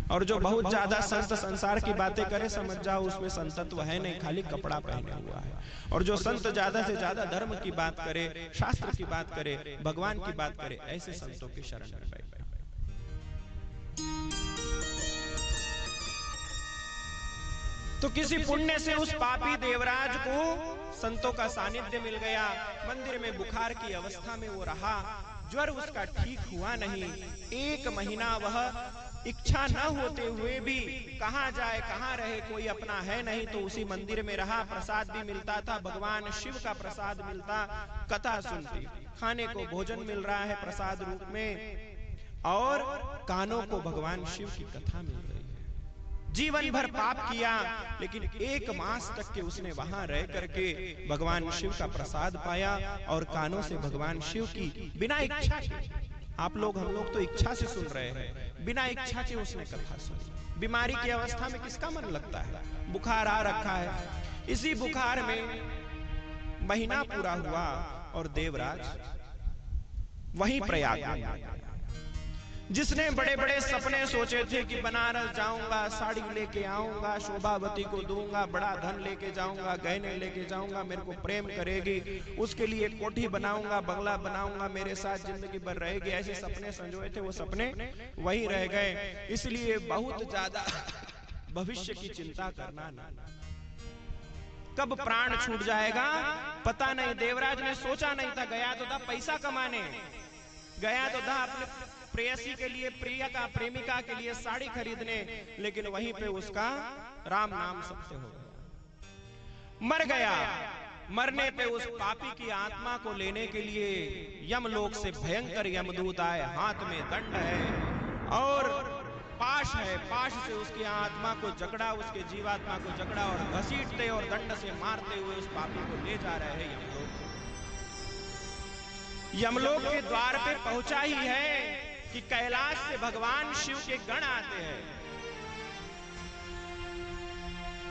और जो बहुत ज्यादा संत संसार की बातें करे समझ जाओ उसमें संतत्व है नहीं, खाली कपड़ा पहने हुआ है। और जो संत ज्यादा से ज्यादा धर्म की बात करे, शास्त्र की बात करे, भगवान की बात करे, ऐसे संतों की शरण में बैठे। तो किसी पुण्य से उस पापी देवराज को संतों का सानिध्य मिल गया। मंदिर में बुखार की अवस्था में वो रहा, ज्वर उसका ठीक हुआ नहीं। 1 महीना वह इच्छा न होते हुए भी कहां जाए कहां रहे, कोई अपना है नहीं, तो उसी मंदिर में रहा। प्रसाद भी मिलता था, भगवान शिव का प्रसाद मिलता, कथा सुनती, खाने को भोजन मिल रहा है प्रसाद रूप में, और कानों को भगवान शिव की कथा मिल रही है। जीवन भर पाप किया, लेकिन 1 मास तक के उसने वहां रह करके भगवान शिव का प्रसाद पाया, और कानों से भगवान शिव की बिना इच्छा के, आप लोग हम लोग तो इच्छा से सुन रहे हैं, बिना इच्छा के उसने कथा सुनी। बीमारी की अवस्था में किसका मन लगता है? बुखार आ रखा है, इसी बुखार में महीना पूरा हुआ और देवराज वहीं प्रयाग में, जिसने बड़े बड़े सपने सोचे थे कि बनारस जाऊंगा, साड़ी लेके आऊंगा, शोभावती को दूंगा, बड़ा धन लेके जाऊंगा, गहने लेके जाऊंगा, मेरे को प्रेम करेगी, उसके लिए कोठी बनाऊंगा, बंगला बनाऊंगा, मेरे साथ जिंदगी भर रहेगी, ऐसे सपने संजोए थे, वो सपने वही रह गए। इसलिए बहुत ज्यादा भविष्य की चिंता करना ना, कब प्राण छूट जाएगा पता नहीं। देवराज ने सोचा नहीं था, गया तो था पैसा कमाने, गया तो था अपने प्रेयसी के लिए, प्रियका प्रेमिका के लिए साड़ी खरीदने, लेकिन वहीं पे उसका राम नाम सत्य हो गया, मर गया। मरने पे उस पापी की आत्मा को लेने के लिए यमलोक से भयंकर यमदूत आए, हाथ में दंड है और पाश है, पाश से उसकी आत्मा को जकड़ा, उसके जीवात्मा को जकड़ा और घसीटते और दंड से मारते हुए उस पापी को ले जा रहे हैं यमलोक। यमलोक के द्वार पे पहुंचा ही है कि कैलाश से भगवान शिव के गण आते हैं।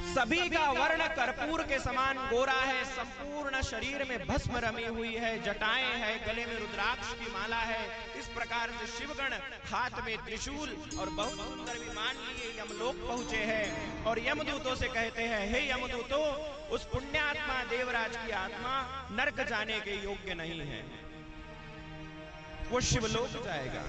सभी का वर्ण कर्पूर के समान गोरा है, संपूर्ण शरीर में भस्म रमी हुई है, जटाएं है, गले में रुद्राक्ष की माला है। इस प्रकार से शिवगण हाथ में त्रिशूल और बहुत सुंदर विमान लिए यमलोक पहुंचे हैं और यमदूतों से कहते हैं, हे यमदूतों, उस पुण्यात्मा देवराज की आत्मा नरक जाने के योग्य नहीं है, वो शिवलोक जाएगा।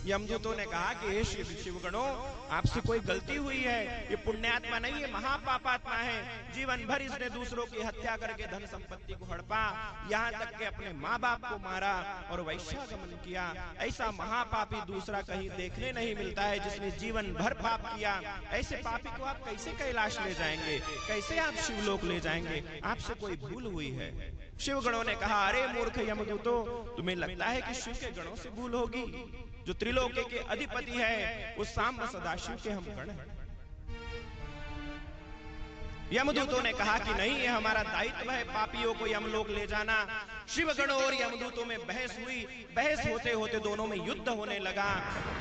यमदूतों ने कहा कि हे शिवगणों, आपसे कोई गलती हुई है, ये पुण्यात्मा नहीं है, महापापात्मा है। जीवन भर इसने दूसरों की हत्या करके धन संपत्ति को हड़पा, यहाँ तक कि अपने माँ बाप को मारा और वैश्यागमन किया। ऐसा महापापी दूसरा कहीं देखने नहीं मिलता है, जिसने जीवन भर पाप किया। ऐसे पापी को आप कैसे कैलाश ले जाएंगे, कैसे आप शिवलोक ले जाएंगे? आपसे कोई भूल हुई है। शिवगणों ने कहा, अरे मूर्ख यमदूतों, तुम्हें लगता है कि शिव के गणों से भूल होगी? जो त्रिलोकी के अधिपति है, उस सांब सदाशिव के हम गण हैं। यमदूतों ने कहा कि नहीं, ये हमारा दायित्व है पापियों को यमलोक ले जाना। शिवगणों और यमदूतों में बहस हुई। बहस होते होते दोनों में युद्ध होने लगा।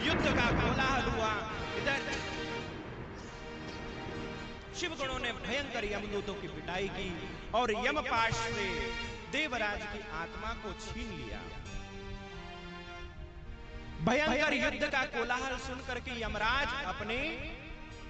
युद्ध का कोलाहल हुआ। इधर शिवगणों ने भयंकर यमदूतों की पिटाई की और यमपाश से देवराज की आत्मा को छीन लिया। भयंकर युद्ध का कोलाहल सुनकर के यमराज अपने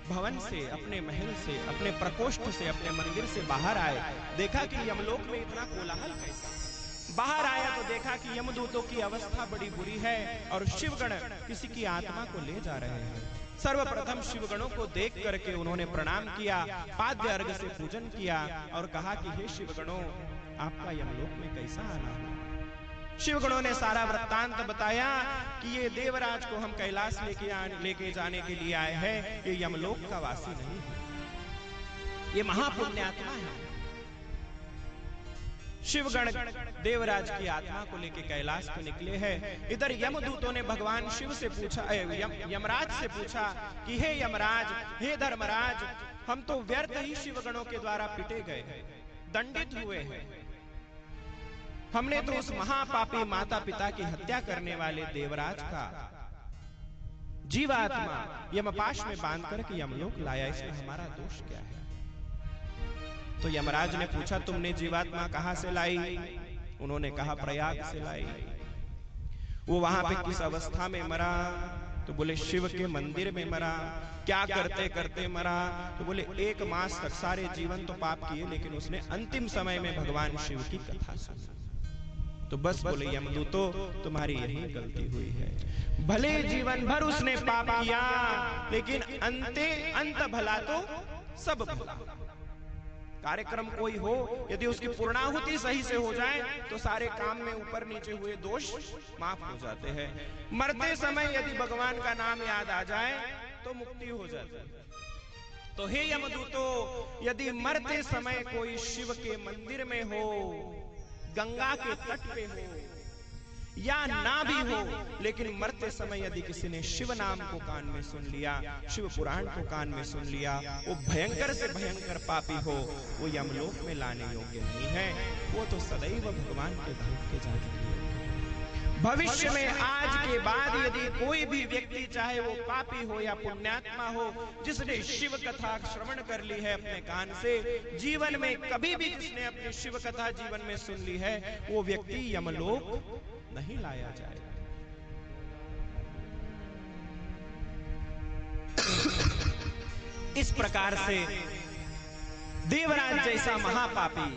भवन से, अपने महल से, अपने प्रकोष्ठ से, अपने मंदिर से बाहर आए। देखा कि यमलोक में इतना कोलाहल कैसा। बाहर आया तो देखा कि यमदूतों की अवस्था बड़ी बुरी है और शिवगण किसी की आत्मा को ले जा रहे हैं। सर्वप्रथम शिवगणों को देख करके उन्होंने प्रणाम किया, पाद्य अर्घ से पूजन किया और कहा कि हे शिवगणों, आपका यमलोक में कैसा आना हुआ? शिवगणों ने सारा वृत्तांत बताया कि ये देवराज को हम कैलाश लेके जाने के लिए आए हैं, ये यमलोक का वासी नहीं है, ये महापुण्यात्मा है। शिवगण देवराज की आत्मा को लेके कैलाश को निकले हैं। इधर यमदूतों ने भगवान शिव से पूछा, यमराज से पूछा कि हे यमराज, हे धर्मराज, हम तो व्यर्थ ही शिवगणों के द्वारा पिटे गए, दंडित हुए हैं। हमने तो उस महापापी माता पिता की हत्या करने वाले देवराज का जीवात्मा यमपाश में बांध करके यमलोक लाया, इसमें हमारा दोष क्या है? तो यमराज ने पूछा, तुमने जीवात्मा कहां से लाई? उन्होंने कहा, प्रयाग से लाई। वो वहां पे किस अवस्था में मरा? तो बोले शिव के मंदिर में मरा। क्या करते करते मरा? तो बोले 1 मास तक सारे जीवन तो पाप किए, लेकिन उसने अंतिम समय में भगवान शिव की कथा सुनी। तो बस बोले यमदूतों, तुम्हारी यही गलती हुई है। भले जीवन भर उसने पाप किया, लेकिन अंत भला तो सब भला। कार्यक्रम कोई हो, यदि उसकी पूर्णाहुति सही से हो जाए तो सारे काम में ऊपर नीचे हुए दोष माफ हो जाते हैं। मरते समय यदि भगवान का नाम याद आ जाए तो मुक्ति हो जाती है। तो हे यमदूतों, यदि मरते समय कोई शिव के मंदिर में हो, गंगा के तट पे हो या ना भी हो, लेकिन मरते समय यदि किसी ने शिव नाम को कान में सुन लिया, शिव पुराण को कान में सुन लिया, वो भयंकर से भयंकर पापी हो, वो यमलोक में लाने योग्य नहीं है। वो तो सदैव भगवान के धाम के जाने के योग्य है। भविष्य में आज के बाद यदि कोई भी व्यक्ति, चाहे वो पापी हो या पुण्यात्मा हो, जिसने शिव कथा श्रवण कर ली है अपने कान से, जीवन में कभी भी जिसने अपनी शिव कथा जीवन में सुन ली है, वो व्यक्ति यमलोक नहीं लाया जाएगा। इस प्रकार से देवराज जैसा महापापी,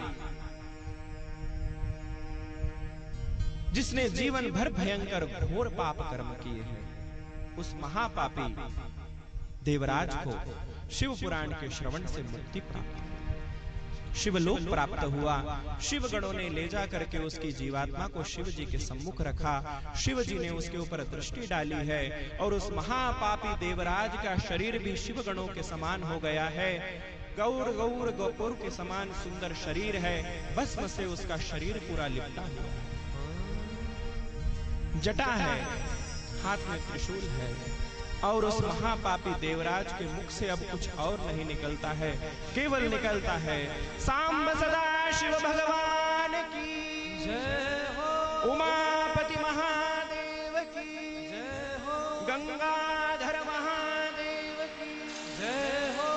जिसने जीवन भर भयंकर घोर पाप कर्म किए हैं, उस महापापी देवराज को शिव पुराण के श्रवण से मुक्ति प्राप्त, शिवलोक प्राप्त हुआ। शिव गणों ने ले जा करके उसकी जीवात्मा को शिव जी के सम्मुख रखा। शिव जी ने उसके ऊपर दृष्टि डाली है और उस महापापी देवराज का शरीर भी शिव गणों के समान हो गया है। गौर गौर गोपुर के समान सुंदर शरीर है, भस्म से उसका शरीर पूरा लिपटा हुआ है। जटा है, हाथ में त्रिशूल है और उस महापापी देवराज के मुख से अब कुछ और नहीं निकलता है, केवल निकलता है सांब सदा शिव भगवान की जय हो, उमापति महादेव की जय हो, गंगाधर महादेव की जय हो।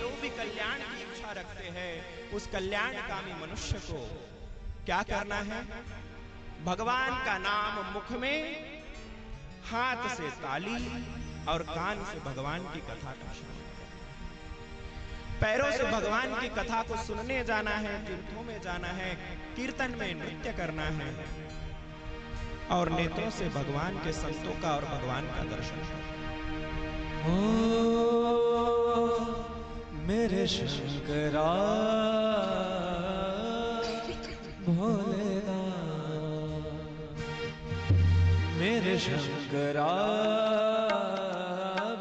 जो भी कल्याण की इच्छा रखते हैं, उस कल्याणकामी मनुष्य को क्या करना है? भगवान का नाम मुख में, हाथ से ताली और कान से भगवान की कथा का श्रवण, पैरों से भगवान की कथा को सुनने जाना है, तीर्थों में जाना है, कीर्तन में नृत्य करना है, और नेत्रों से भगवान के संतों का और भगवान का दर्शन करना। ओ मेरे शंकरा भोलेनाथ, मेरे शंकरा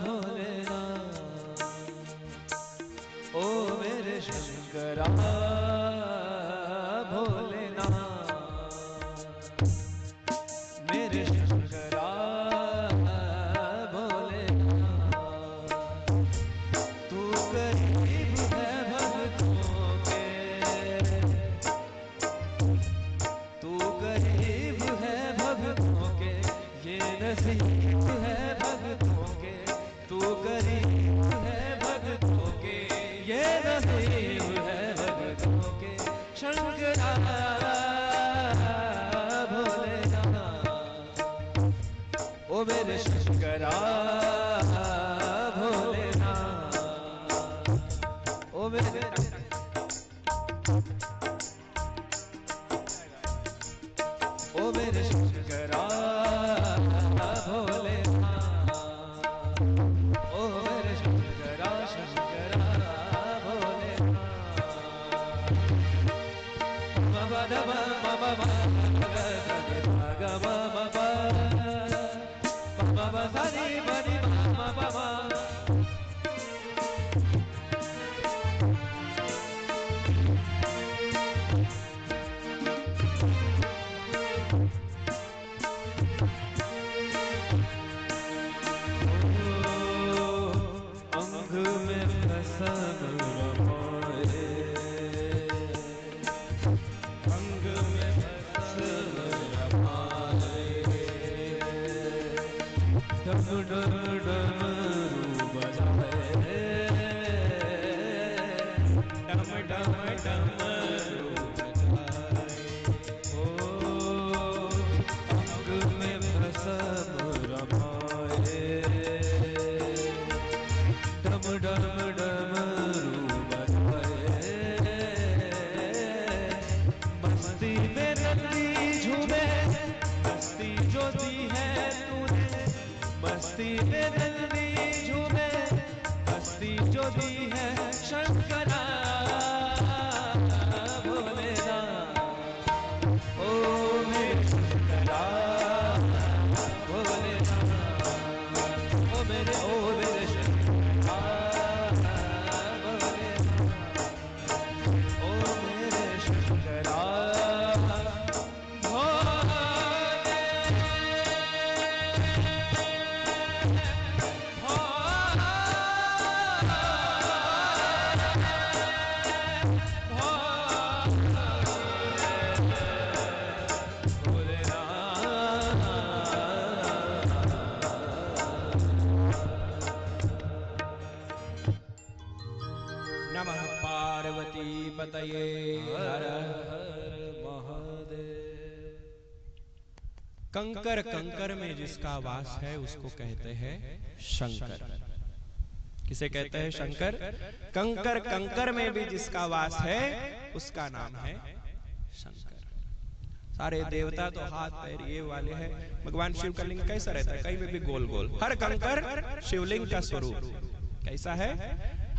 भोलेनाथ, ओ मेरे शंकरा भोलेनाथ, मेरे शंकरा भोलेनाथ, तू करीब है भक्तों के, तू करीब है भक्तों के, ये नसीब है भक्तों के, तू करीब है भक्तों के, ये नसीब है भक्तों के, शंकरा भोलेनाथ, ओ मेरे शंकरा भोलेनाथ, ओ मेरे ओ मेरे शंकरा भोलेनाथ, ओ मेरे शंकरा शंकरा भोलेनाथ, मम नम मम ग म मम सनि बनि मम अंग में फसन रमाए, अंग में फसन रमाए, डम डम डमरू बजाए, डम डम डमरू बजाए, ओ अंग में फसन रमाए, डम डम डमरू बजाए, मस्ती में नंदी झूमे, मस्ती जो दी है तूने, मस्ती में नंदी झूमे, मस्ती जो दी है शंकरा भोलेनाथ, ओ मेरे शंकरा भोलेनाथ, ओ मेरे शंकरा भोलेनाथ, ओ मेरे शंकरा नमः पार्वती पतये हर हर महादेव। कंकर कंकर में जिसका वास है उसको कहते हैं शंकर। किसे कहते हैं शंकर? कंकर कंकर में भी जिसका वास है उसका नाम है शंकर। सारे देवता तो हाथ पैर ये वाले हैं। भगवान शिव का लिंग कैसा रहता है? कहीं में भी गोल गोल। हर कंकर शिवलिंग का स्वरूप कैसा है?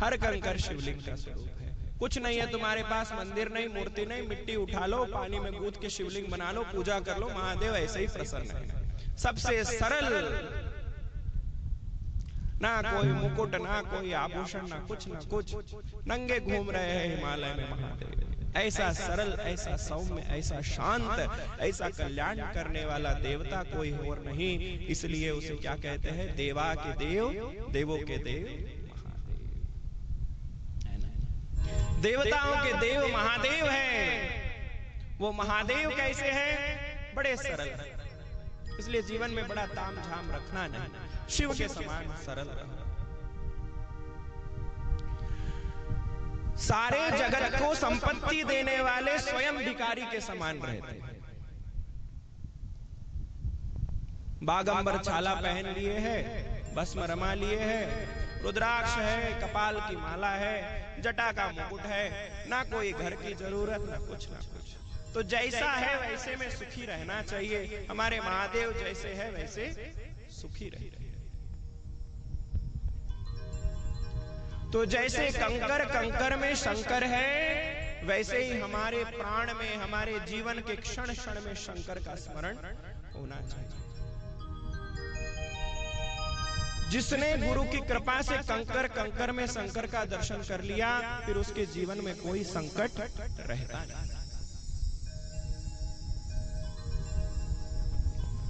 हर कंकर शिवलिंग का स्वरूप है। कुछ नहीं है तुम्हारे पास, मंदिर नहीं, मूर्ति नहीं, मिट्टी उठा लो, पानी में गूंथ के शिवलिंग बना लो, पूजा कर लो, महादेव ऐसे ही प्रसन्न है। सबसे सरल, ना कोई मुकुट, ना कोई आभूषण, ना कुछ, नंगे घूम रहे हैं हिमालय में महादेव। ऐसा सरल, ऐसा सौम्य, ऐसा शांत, ऐसा कल्याण करने वाला देवता कोई और नहीं। इसलिए उसे क्या कहते हैं? देवा के देव, देवों के देव देवताओं के देव महादेव है। वो महादेव कैसे हैं? बड़े सरल है। इसलिए जीवन में बड़ा ताम झाम रखना नहीं, शिव के समान सरल रहो। सारे जगत को संपत्ति देने वाले स्वयं भिखारी के समान रहते हैं। बागंबर छाला पहन लिए है, भस्म रमा लिए है, रुद्राक्ष है, कपाल की माला है, जटा का मुकुट है, ना कोई घर की जरूरत ना कुछ ना कुछ। तो जैसा है वैसे में सुखी रहना चाहिए। हमारे महादेव जैसे है वैसे सुखी रहे। तो जैसे कंकर कंकर में शंकर है, वैसे ही हमारे प्राण में, हमारे जीवन के क्षण क्षण में शंकर का स्मरण होना चाहिए। जिसने गुरु की कृपा से कंकर कंकर में शंकर का दर्शन कर लिया, फिर उसके जीवन में कोई संकट रहता नहीं।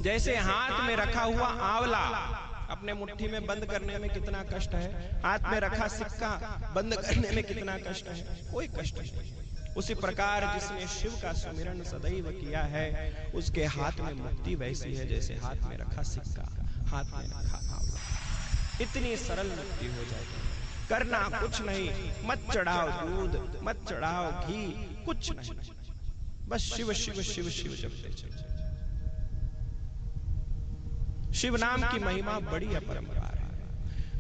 जैसे हाथ में रखा हुआ आंवला अपने मुट्ठी में बंद करने में कितना कष्ट है, हाथ में रखा सिक्का बंद करने में कितना कष्ट है, कोई कष्ट नहीं। उसी प्रकार जिसने शिव का सुमिरन सदैव किया है, उसके हाथ में मुक्ति वैसी है जैसे हाथ में रखा सिक्का, हाथ में रखा आंवला। इतनी सरल मुक्ति हो जाएगी। करना कुछ नहीं, मत चढ़ाओ दूध, मत चढ़ाओ घी, कुछ नहीं, बस शिव शिव शिव शिव जपते चलो। शिव नाम की महिमा बड़ी अपरंपार है।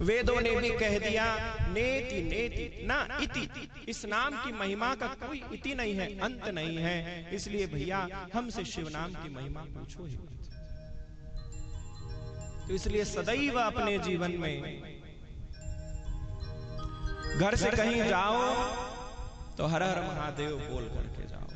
वेदों ने भी कह दिया, नेति नेति ना इति। इस नाम की महिमा का कोई इति नहीं है, अंत नहीं है। इसलिए भैया हमसे शिव नाम की महिमा पूछो ही मत। तो इसलिए सदैव अपने जीवन में घर से कहीं जाओ तो हर हर महादेव बोल करके जाओ।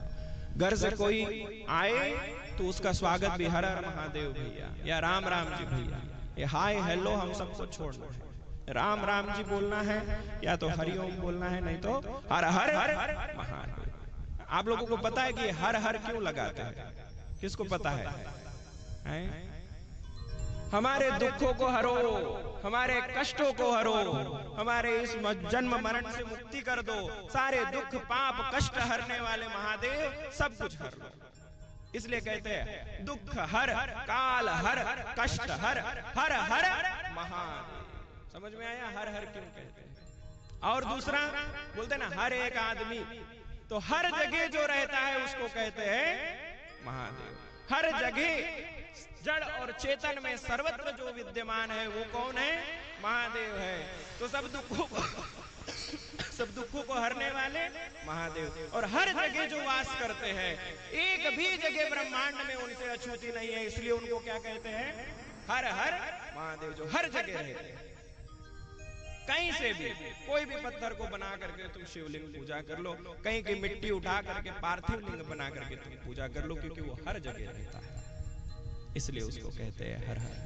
घर से कोई आए तो उसका स्वागत भी हर हर महादेव भैया या राम राम जी भैया, ये हाय हेलो हम सबको छोड़ना है। राम राम जी बोलना है या तो हरिओम बोलना है, नहीं तो हर हर महादेव। आप लोगों को पता है कि हर हर क्यों लगाते हैं? किसको पता है? हमारे दुखों को हरो, हमारे कष्टों को हरो, हमारे इस जन्म मरण से मुक्ति कर दो। सारे दुख पाप कष्ट हरने वाले महादेव सब कुछ हर लो। इसलिए कहते हैं दुख हर, काल हर, कष्ट हर, हर हर महादेव। समझ में आया हर हर क्यों कहते हैं? और दूसरा बोलते ना हर एक आदमी, तो हर जगह जो रहता है उसको कहते हैं महादेव। हर जगह जड़ और चेतन में सर्वत्र जो विद्यमान है वो कौन है? महादेव है। तो सब दुखों को हरने वाले महादेव। और हर जगह जो वास करते हैं, एक भी जगह ब्रह्मांड में उनसे अछूती नहीं है, इसलिए उनको क्या कहते हैं? हर हर महादेव। जो हर जगह रहते हैं, कहीं से भी कोई भी पत्थर को बना करके तुम शिवलिंग पूजा कर लो, कहीं की मिट्टी उठा करके पार्थिव लिंग बना करके तुम पूजा कर लो, क्योंकि वो हर जगह रहता है, इसलिए उसको कहते हैं हर हर।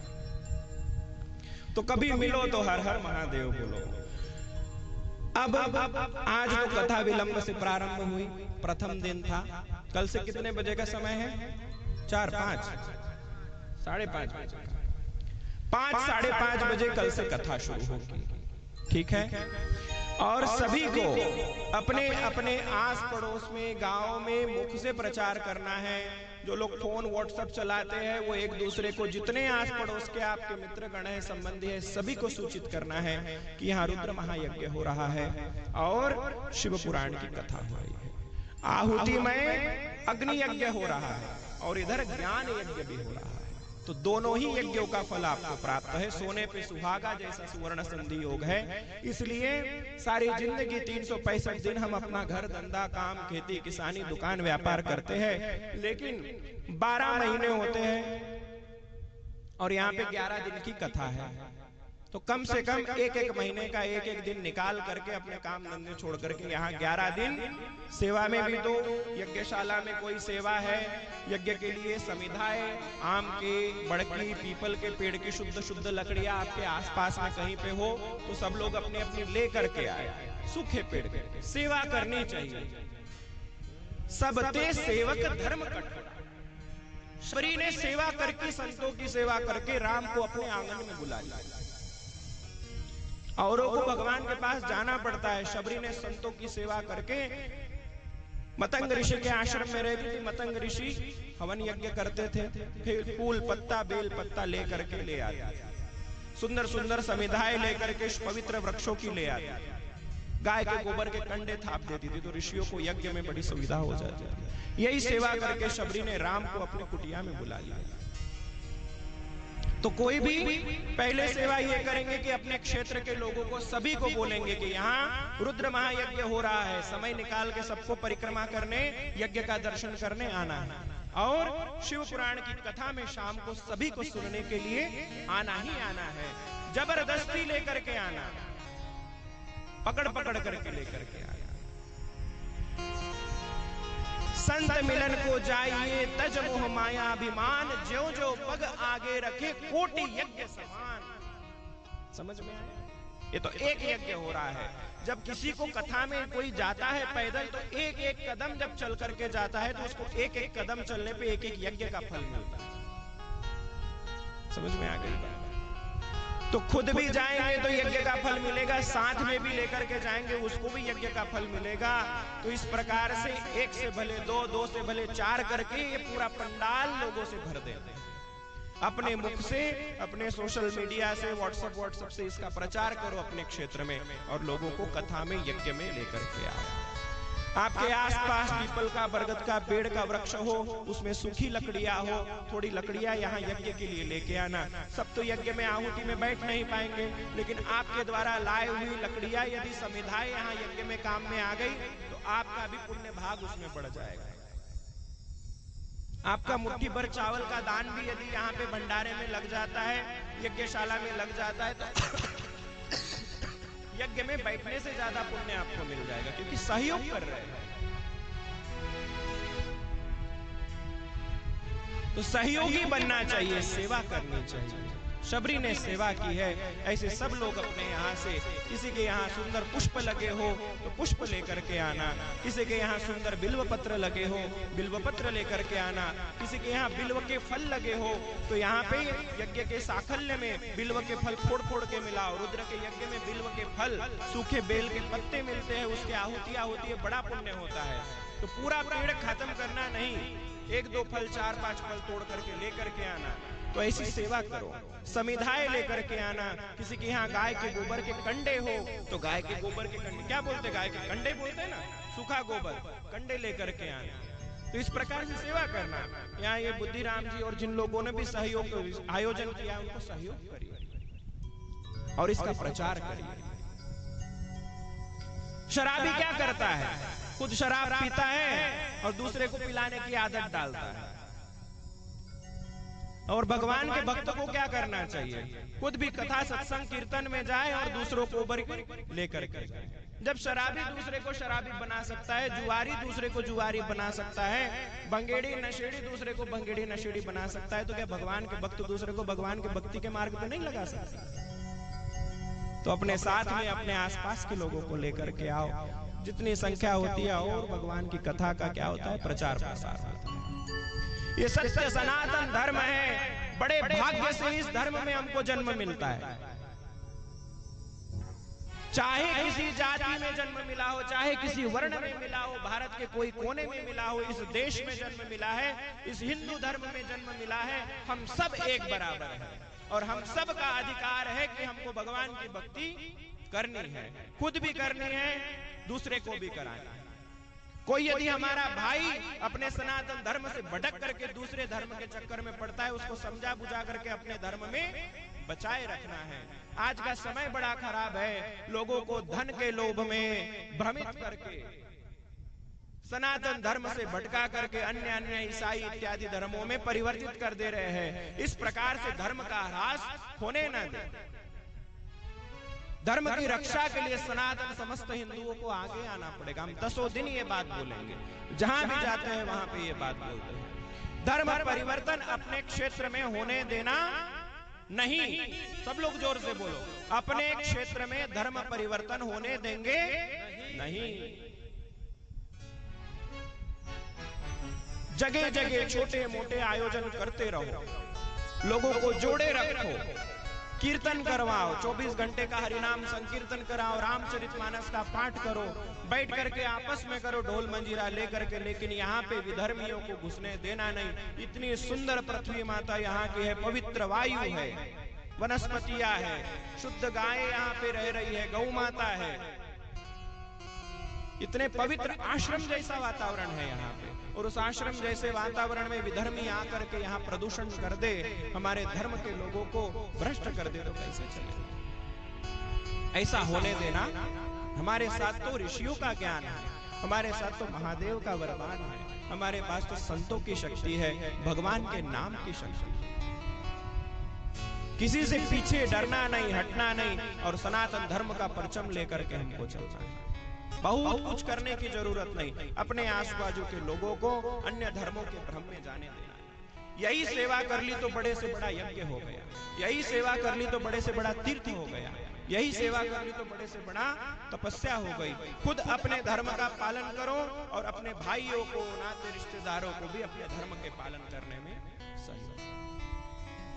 तो कभी मिलो तो हर हर महादेव बोलो। अब आज तो कथा विलंब से प्रारंभ हुई, प्रथम दिन था। कल से कितने बजे का समय है? 4, 5, 5:30 बजे। 5, 5:30 बजे कल से कथा शुरू होगी, ठीक है? और सभी को अपने अपने आस पड़ोस में, गांव में मुख से प्रचार करना है। जो लोग फोन व्हाट्सएप चलाते हैं वो एक दूसरे को, जितने आस पड़ोस के आपके मित्र गण है, संबंधी है, सभी को सूचित करना है कि यहाँ रुद्र महायज्ञ हो रहा है और शिव पुराण की कथा हो रही है। आहुति में अग्नि यज्ञ हो रहा है और इधर ज्ञान यज्ञ भी हो रहा है। तो दोनों ही यज्ञों का फल आपको प्राप्त है। सोने पे सुहागा जैसा सुवर्ण संधि योग है। इसलिए सारी जिंदगी 365 दिन हम अपना घर धंधा काम खेती किसानी दुकान व्यापार करते हैं, लेकिन 12 महीने होते हैं और यहाँ पे 11 दिन की कथा है। तो कम से कम एक महीने का एक दिन निकाल करके अपने काम धंधे छोड़ करके यहाँ 11 दिन सेवा में भी दो। यज्ञशाला में कोई सेवा है, यज्ञ के लिए समिधाएं, आम के, बड़की, पीपल के पेड़ की शुद्ध लकड़ियां आपके आसपास में कहीं पे हो तो सब लोग अपने अपने ले करके आए। सूखे पेड़ के सेवा करनी चाहिए। सब ते सेवक धर्म कठोर। शबरी ने सेवा करके, संतों की सेवा करके राम को अपने आंगन में बुला लिया। औरों को भगवान के पास जाना पड़ता है। शबरी ने संतों की सेवा करके मतंग ऋषि के आश्रम में रहती थी। मतंग ऋषि हवन यज्ञ करते थे, फिर फूल पत्ता बेल पत्ता लेकर के ले आते, सुंदर सुंदर समिधाएं लेकर के पवित्र वृक्षों की ले आते, गाय के गोबर के कंडे थाप देती थी, तो ऋषियों को यज्ञ में बड़ी सुविधा हो जाती थी। यही सेवा करके शबरी ने राम को अपने कुटिया में बुला लिया। तो कोई भी पहले सेवा ये करेंगे कि अपने क्षेत्र के लोगों को, सभी को बोलेंगे कि यहाँ रुद्र महायज्ञ हो रहा है, समय निकाल के सबको परिक्रमा करने, यज्ञ का दर्शन करने आना है। और शिव पुराण की कथा में शाम को सभी को सुनने के लिए आना ही आना है। जबरदस्ती लेकर के आना, पकड़ पकड़ करके लेकर के आना। संत मिलन को जाइए तज मोह माया अभिमान, ज्यो जो पग आगे रखे कोटि यज्ञ समान। समझ में आया? ये तो एक यज्ञ हो रहा है। जब किसी को कथा में कोई जाता है पैदल, तो एक एक कदम जब चल करके जाता है, तो उसको एक एक कदम चलने पे एक एक यज्ञ का फल मिलता है। समझ में आ गई? तो खुद भी जाएंगे तो यज्ञ का फल मिलेगा, साथ में भी लेकर के जाएंगे उसको भी यज्ञ का फल मिलेगा। तो इस प्रकार से एक से भले दो, दो से भले चार करके ये पूरा पंडाल लोगों से भर देते हैं। अपने मुख से, अपने सोशल मीडिया से, व्हाट्सएप से इसका प्रचार करो अपने क्षेत्र में, और लोगों को कथा में, यज्ञ में लेकर के आओ। आपके आसपास पीपल का, बरगद का पेड़ का वृक्ष हो, उसमें सूखी लकड़ियां हो, थोड़ी लकड़ियां यहाँ यज्ञ के लिए लेके आना। सब तो यज्ञ में आहुति में बैठ नहीं पाएंगे, लेकिन आपके द्वारा लाए हुई लकड़ियां यदि समिधाएं यहाँ यज्ञ में काम में आ गई, तो आपका भी पुण्य भाग उसमें बढ़ जाएगा। आपका मुट्ठी भर चावल का दान भी यदि यहाँ पे भंडारे में लग जाता है, यज्ञशाला में लग जाता है, तो यज्ञ में बैठने से ज्यादा पुण्य आपको मिल जाएगा, क्योंकि सहयोग कर रहे हैं। तो सहयोगी बनना चाहिए, सेवा करनी चाहिए। शबरी ने सेवा की है। ऐसे सब लोग अपने यहाँ से, किसी के यहाँ सुंदर पुष्प लगे हो तो पुष्प लेकर के आना, किसी के यहाँ सुंदर बिल्व पत्र लगे हो, बिल्व पत्र लेकर के आना, किसी के यहाँ बिल्व के फल लगे हो तो यहाँ पे यज्ञ के साखल्य में बिल्व के फल फोड़ फोड़ के मिलाओ। रुद्र के यज्ञ में बिल्व के फल, सूखे बेल के पत्ते मिलते हैं, उसके आहुतियां होती है, बड़ा पुण्य होता है। तो पूरा पेड़ खत्म करना नहीं, एक दो फल, चार पांच फल तोड़ करके लेकर के आना। तो ऐसी सेवा करो। समिधाएं लेकर के आना। किसी के यहाँ गाय के गोबर के कंडे हो तो गाय के गोबर के कंडे, क्या बोलते, गाय के कंडे बोलते हैं ना, सूखा गोबर, कंडे लेकर के आना। तो इस प्रकार से सेवा करना। यहाँ ये बुद्धिराम जी और जिन लोगों ने भी सहयोग आयोजन किया, उनको सहयोग करिए और इसका प्रचार करिए। शराबी क्या करता है, खुद शराब पीता है और दूसरे को पिलाने की आदत डालता है। और भगवान के भक्त को क्या करना चाहिए, खुद भी कथा सत्संग कीर्तन में जाए और दूसरों को उबर लेकर के। जब शराबी दूसरे को शराबी बना सकता है, जुआरी दूसरे को जुआरी बना सकता है, बंगेड़ी नशेड़ी दूसरे को बंगेड़ी नशेड़ी बना सकता है, तो क्या भगवान के भक्त दूसरे को भगवान के भक्ति के मार्ग पे नहीं लगा सकता? तो अपने साथ में अपने आसपास के लोगों को लेकर के आओ, जितनी संख्या होती है, और भगवान की कथा का क्या होता है, प्रचार प्रसार होता है। ये सत्य सनातन धर्म है। बड़े भाग्य से इस धर्म में हमको जन्म मिलता है। चाहे किसी जाति में जन्म मिला हो, चाहे किसी वर्ण में मिला हो, भारत के कोई कोने में मिला हो, इस देश में जन्म मिला है, इस हिंदू धर्म में जन्म मिला है, हम सब एक बराबर हैं और हम सब का अधिकार है कि हमको भगवान की भक्ति करनी है, खुद भी करनी है, दूसरे को भी करानी है। कोई यदि हमारा भाई अपने सनातन धर्म से भटक करके दूसरे धर्म के चक्कर में पड़ता है, उसको समझा बुझा करके अपने धर्म में बचाए रखना है। आज का समय बड़ा खराब है, लोगों को धन के लोभ में भ्रमित करके सनातन धर्म से भटका करके अन्य अन्य ईसाई इत्यादि धर्मों में परिवर्तित कर दे रहे हैं। इस प्रकार से धर्म का ह्रास होने न दे। धर्म की रक्षा के लिए सनातन समस्त हिंदुओं को आगे आना पड़ेगा। हम 10 दिन ये बात बोलेंगे, जहां भी जाते हैं वहां पे ये बात बोलते हैं। धर्म परिवर्तन अपने क्षेत्र में होने देना नहीं। सब लोग जोर से बोलो, अपने क्षेत्र में धर्म परिवर्तन होने देंगे नहीं। जगह जगह छोटे मोटे आयोजन करते रहो, लोगों को जोड़े रखो, कीर्तन करवाओ, 24 घंटे का हरिनाम संकीर्तन कराओ, रामचरितमानस का पाठ करो, बैठ करके आपस में करो ढोल मंजीरा लेकर के। लेकिन यहाँ पे विधर्मियों को घुसने देना नहीं। इतनी सुंदर पृथ्वी माता यहाँ की है, पवित्र वायु है, वनस्पतियां है, शुद्ध गाय यहाँ पे रह रही है, गौ माता है, इतने पवित्र आश्रम जैसा वातावरण है यहाँ पे, और उस आश्रम जैसे वातावरण में विधर्मी आकर के यहाँ प्रदूषण कर दे, हमारे धर्म के लोगों को भ्रष्ट कर दे, तो कैसे चले? ऐसा होने देना। हमारे साथ तो ऋषियों का ज्ञान है, हमारे साथ तो महादेव का वरदान है, हमारे पास तो संतों की शक्ति है, भगवान के नाम की शक्ति। किसी से पीछे डरना नहीं, हटना नहीं, और सनातन धर्म का परचम लेकर के हमको चलना है। बहुत कुछ करने की जरूरत नहीं, अपने आस बाजू के लोगों को अन्य धर्मों के भ्रम में जाने देना है। यही सेवा कर ली तो बड़े से बड़ा यज्ञ हो गया, यही सेवा कर ली तो बड़े से बड़ा तीर्थ हो गया, यही सेवा कर ली तो बड़े से बड़ा तपस्या हो गई। खुद अपने धर्म का पालन करो और अपने भाइयों को, नाते रिश्तेदारों को भी अपने धर्म के पालन करने में सहयोग।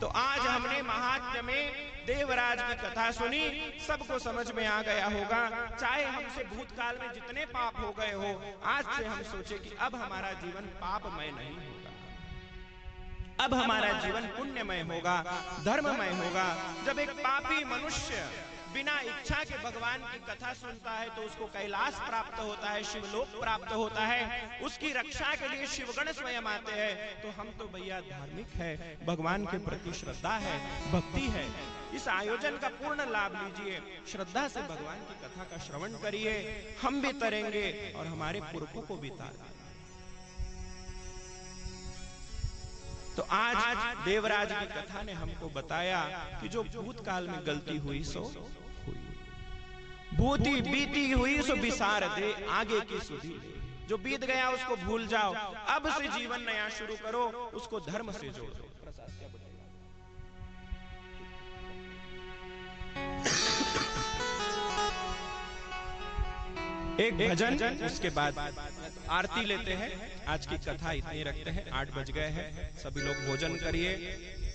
तो आज हमने महात्म्य में देवराज की कथा सुनी, सबको समझ में आ गया होगा। चाहे हमसे भूतकाल में जितने पाप हो गए हो, आज से हम सोचे कि अब हमारा जीवन पापमय नहीं होगा, अब हमारा जीवन पुण्यमय होगा, धर्ममय होगा। जब एक पापी मनुष्य बिना इच्छा के भगवान की कथा सुनता है तो उसको कैलाश प्राप्त होता है, शिवलोक प्राप्त होता है, उसकी रक्षा के लिए शिवगण स्वयं आते हैं। तो हम तो भैया धार्मिक है, भगवान के प्रति श्रद्धा है, भक्ति है। इस आयोजन का पूर्ण लाभ लीजिए, श्रद्धा से भगवान की कथा का श्रवण करिए, हम भी तरेंगे और हमारे पुरखों को भी तारेंगे। तो आज देवराज की कथा ने हमको बताया कि जो भूतकाल में गलती हुई सो हुई, भूती बीती हुई सो बिसार दे, आगे की सुधी। जो बीत गया उसको भूल जाओ, अब से जीवन नया शुरू करो, उसको धर्म से जोड़ो। एक भजन, उसके बाद आरती लेते हैं। आज की कथा इतनी रखते हैं, 8 बज गए हैं, सभी लोग भोजन करिए।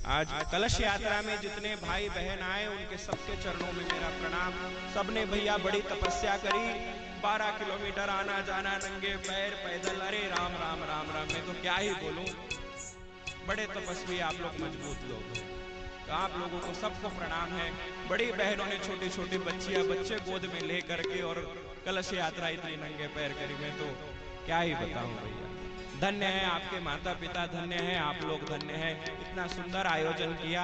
आज कलश यात्रा में जितने भाई बहन आए उनके सबके चरणों में मेरा प्रणाम। सबने भैया बड़ी तपस्या करी, 12 किलोमीटर आना जाना नंगे पैर पैदल। अरे राम राम राम राम, मैं तो क्या ही बोलूं, बड़े तपस्वी आप लोग, मजबूत लोग। तो आप लोगों को सबको प्रणाम है। बड़ी बहनों ने छोटी छोटी बच्चियां, बच्चे गोद में ले करके और कलश यात्रा इतनी नंगे पैर करी, मैं तो क्या ही बताऊं भैया। धन्य है आपके माता पिता, धन्य है आप लोग, धन्य है। इतना सुंदर आयोजन किया,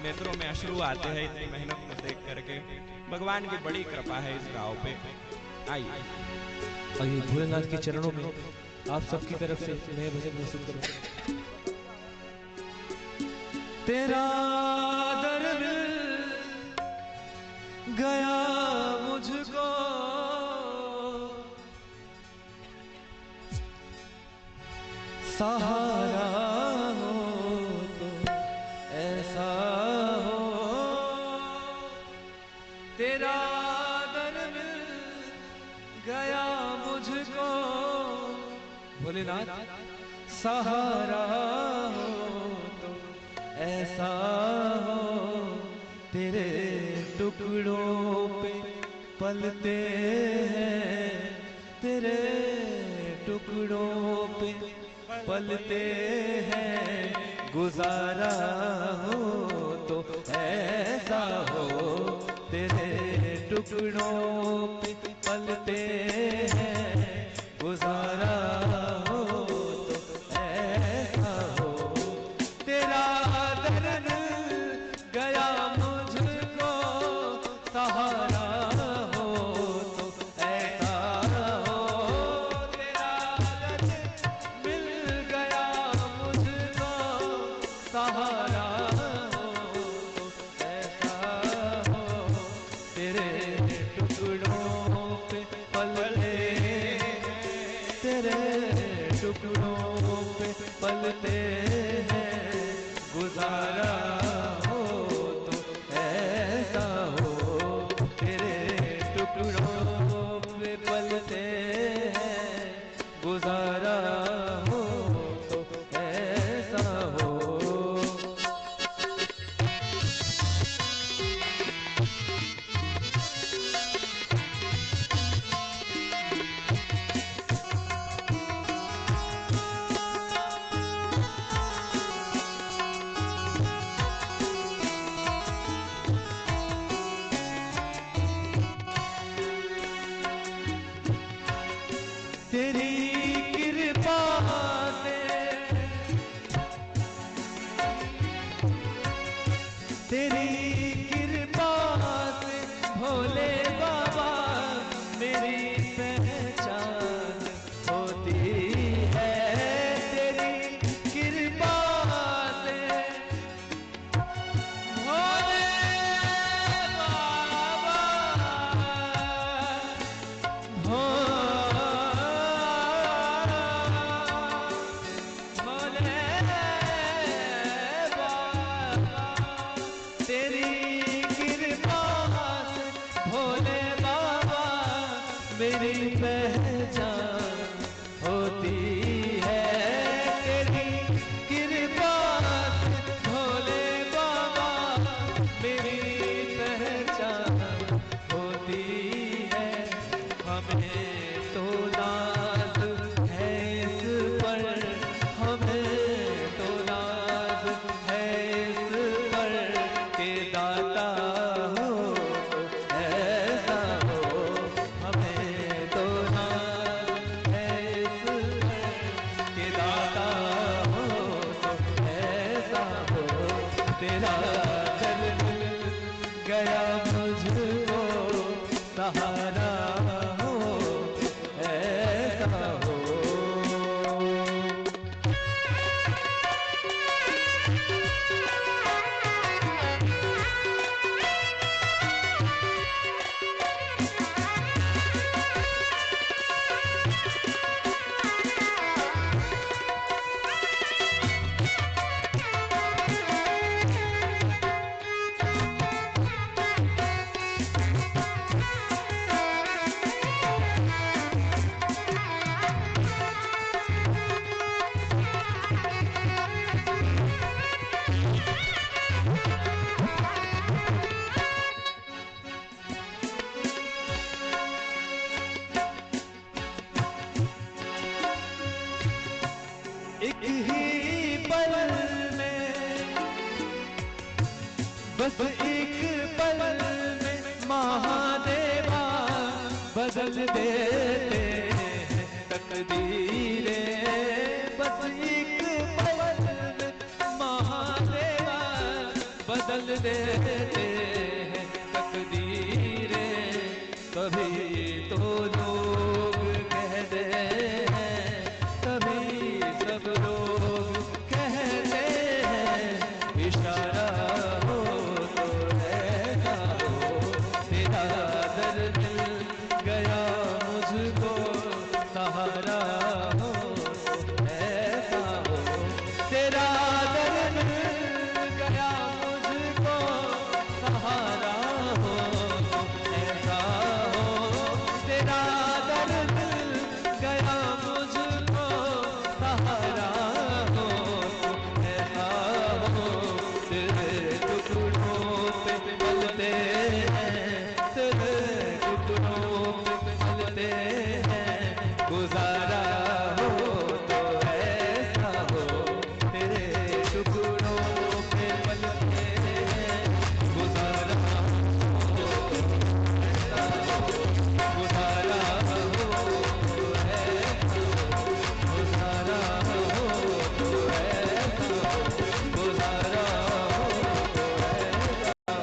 नेत्रों में अश्रु आते हैं इतनी मेहनत को देख करके। भगवान की बड़ी कृपा है इस गांव पे। आइए भोलेनाथ के चरणों में आप सबकी तरफ से नए भजन प्रस्तुत करूं। तेरा दर मिल गया मुझको, सहारा हो तो ऐसा हो। तेरा दर मिल गया मुझको भोलेनाथ, सहारा हो तो ऐसा हो। तेरे टुकड़ों पे पलते हैं, तेरे टुकड़ों पे पलते हैं, गुजारा हो तो ऐसा हो। तेरे टुकड़ों पे पलते हैं, गुजारा हो तो ऐसा हो। तेरा दर्द गया मुझको, सहारा हो तो ऐसा हो। तेरा दर्द मिल गया मुझको, सहारा हो तो ऐसा हो। तेरे टुकड़ों पे पलते, तेरे टुकड़ों पे पलते हैं, गुजारा हो तो ऐसा हो। तेरे टुकड़ों पे पलते हैं, गुजारा हो तो ऐसा हो। तेरी कृपा से, तेरी कृपा से भोले बाबा मेरी पहचान होती है। तेरी कृपा से भोले बाबा, भोले बाबा, तेरी कृपा से भोले बाबा मेरी पहचान होती है। तेरी कृपा से भोले बाबा मेरी पहचान होती है। हमें तो नाज है इस पर, हमें तो नाज है इस पर के दाता हो तो ऐसा हो। हमें तो नाज है इस पर के दाता हो तो ऐसा हो। तेरा दर मिल गया मुझको सहारा हो ऐसा हो। एक ही पल में, बस एक पल में महादेवा बदल देते हैं तकदीरें। बस एक पल में महादेवा बदल देते हैं तकदीरें। कभी तो लोग कहते हैं, कभी सब लोग कहते हैं इशारा हो तो ऐसा हो। तेरा दर मिल गया मुझको सहारा हो तो ऐसा हो। तेरा दर मिल गया मुझको सहारा हो तो ऐसा हो। तेरा दर मिल गया मुझको सहारा हो तो ऐसा हो। तेरे टुकड़ों पे पलते हैं, तेरे टुकड़ों पे पलते हैं गुजारा हो तो ऐसा हो। तेरे टुकड़ों पे पलते हैं गुजारा हो तो ऐसा हो। गुजारा हो तो ऐसा हो। गुजारा हो तो ऐसा हो। गुजारा हो तो ऐसा हो।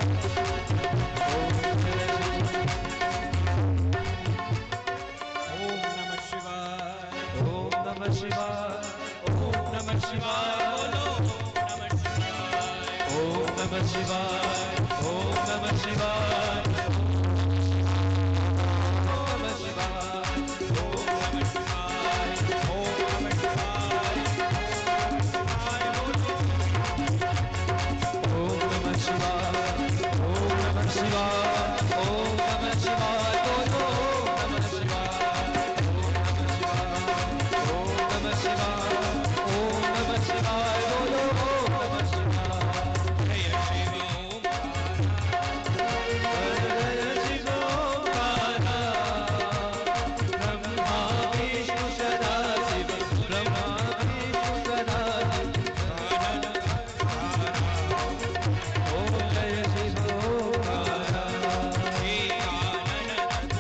ओम नमः शिवाय, ओम नमः शिवाय, ओम नमः शिवाय, बोलो ओम नमः शिवाय। ओम नमः शिवाय, ओम नमः शिवाय, ओम नमः शिवाय, ओम नमः शिवाय, ओम नमः शिवाय, ओम नमः शिवाय, ओम नमः शिवाय, बोलो ओम नमः शिवाय, ओम नमः शिवाय, ओम नमः शिवाय, बोलो ओम नमः शिवाय। जय शिव ओंकार, जय शिव ओंकारा, ब्रह्मा विष्णु सदाशिव, ब्रह्मा विष्णु सदाशिव। ओम जय शिव ओंकारा, हे आनंद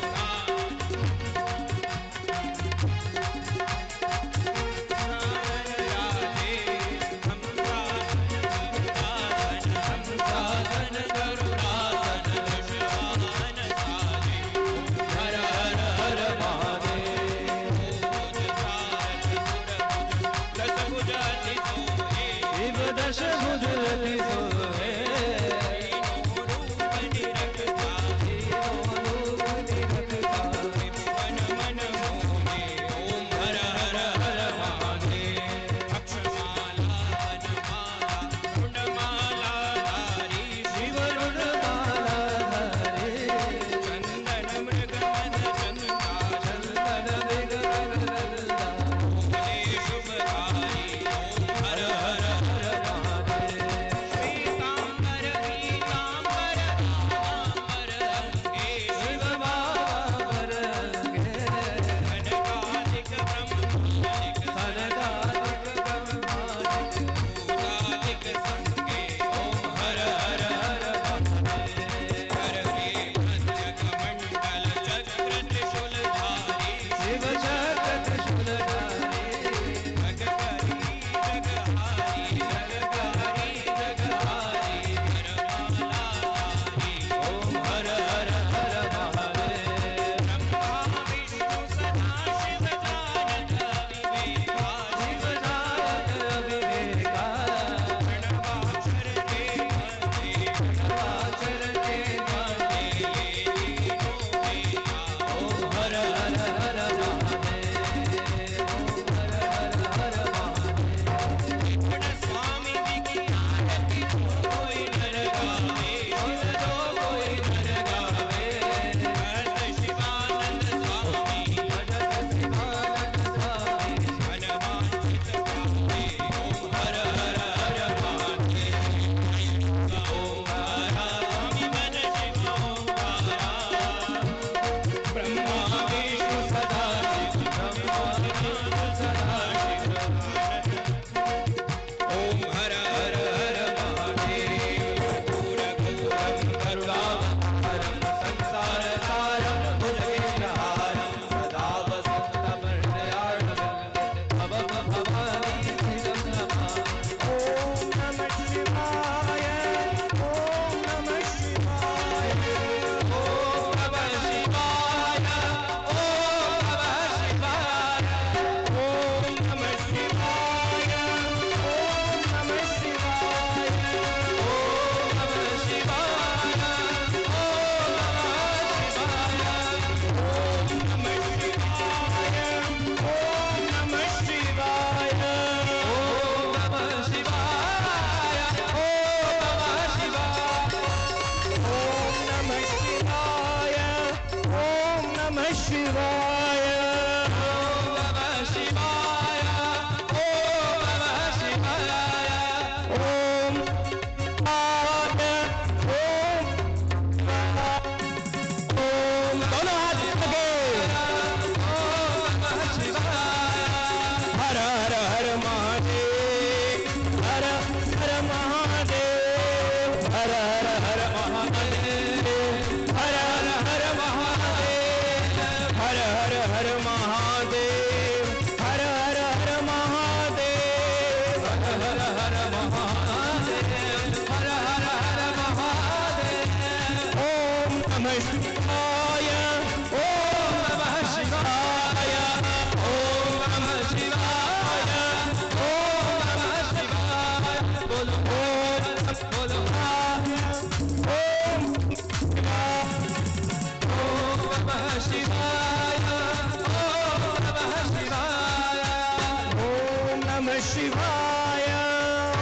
शिवाय,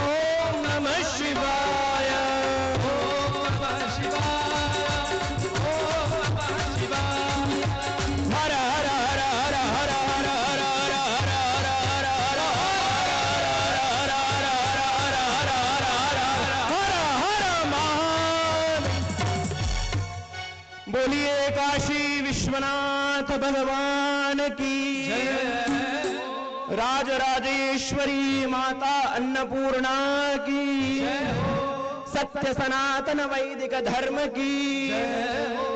ओम नमः शिवाय, ओम नमः शिवाय, ओम नमः शिवाय। हर हर हर हर हर हर हर हर हर हर बोलिए काशी विश्वनाथ भगवान की जय, राजराजेश्वरी माता अन्नपूर्णा की, जय हो, सत्य सनातन वैदिक धर्म की, जय हो,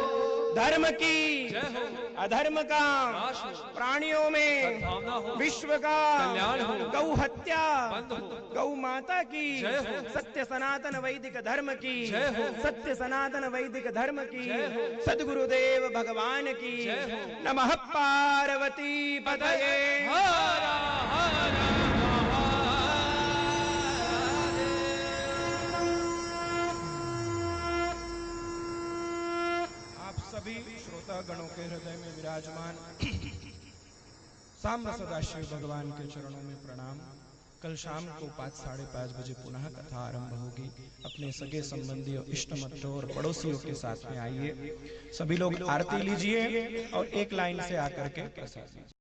धर्म की जय हो, अधर्म का नाश हो, प्राणियों में सद्भावना हो, विश्व का कल्याण हो, गौ हत्या बंद हो, गौ माता की, जय हो, सत्य सनातन वैदिक धर्म की, जय हो, सत्य सनातन वैदिक धर्म की, जय हो, सद्गुरुदेव भगवान की, जय हो, नमः पार्वती पतये। हर हर महादेव। आप सभी श्रोता गणों के हृदय में विराजमान साम्ब सदाशिव भगवान के चरणों में प्रणाम। कल शाम को 5-5:30 बजे पुनः कथा आरंभ होगी। अपने सगे संबंधियों, इष्ट मित्रों और पड़ोसियों के साथ में आइए। सभी लोग आरती लीजिए और एक लाइन से आकर के प्रसाद लीजिए।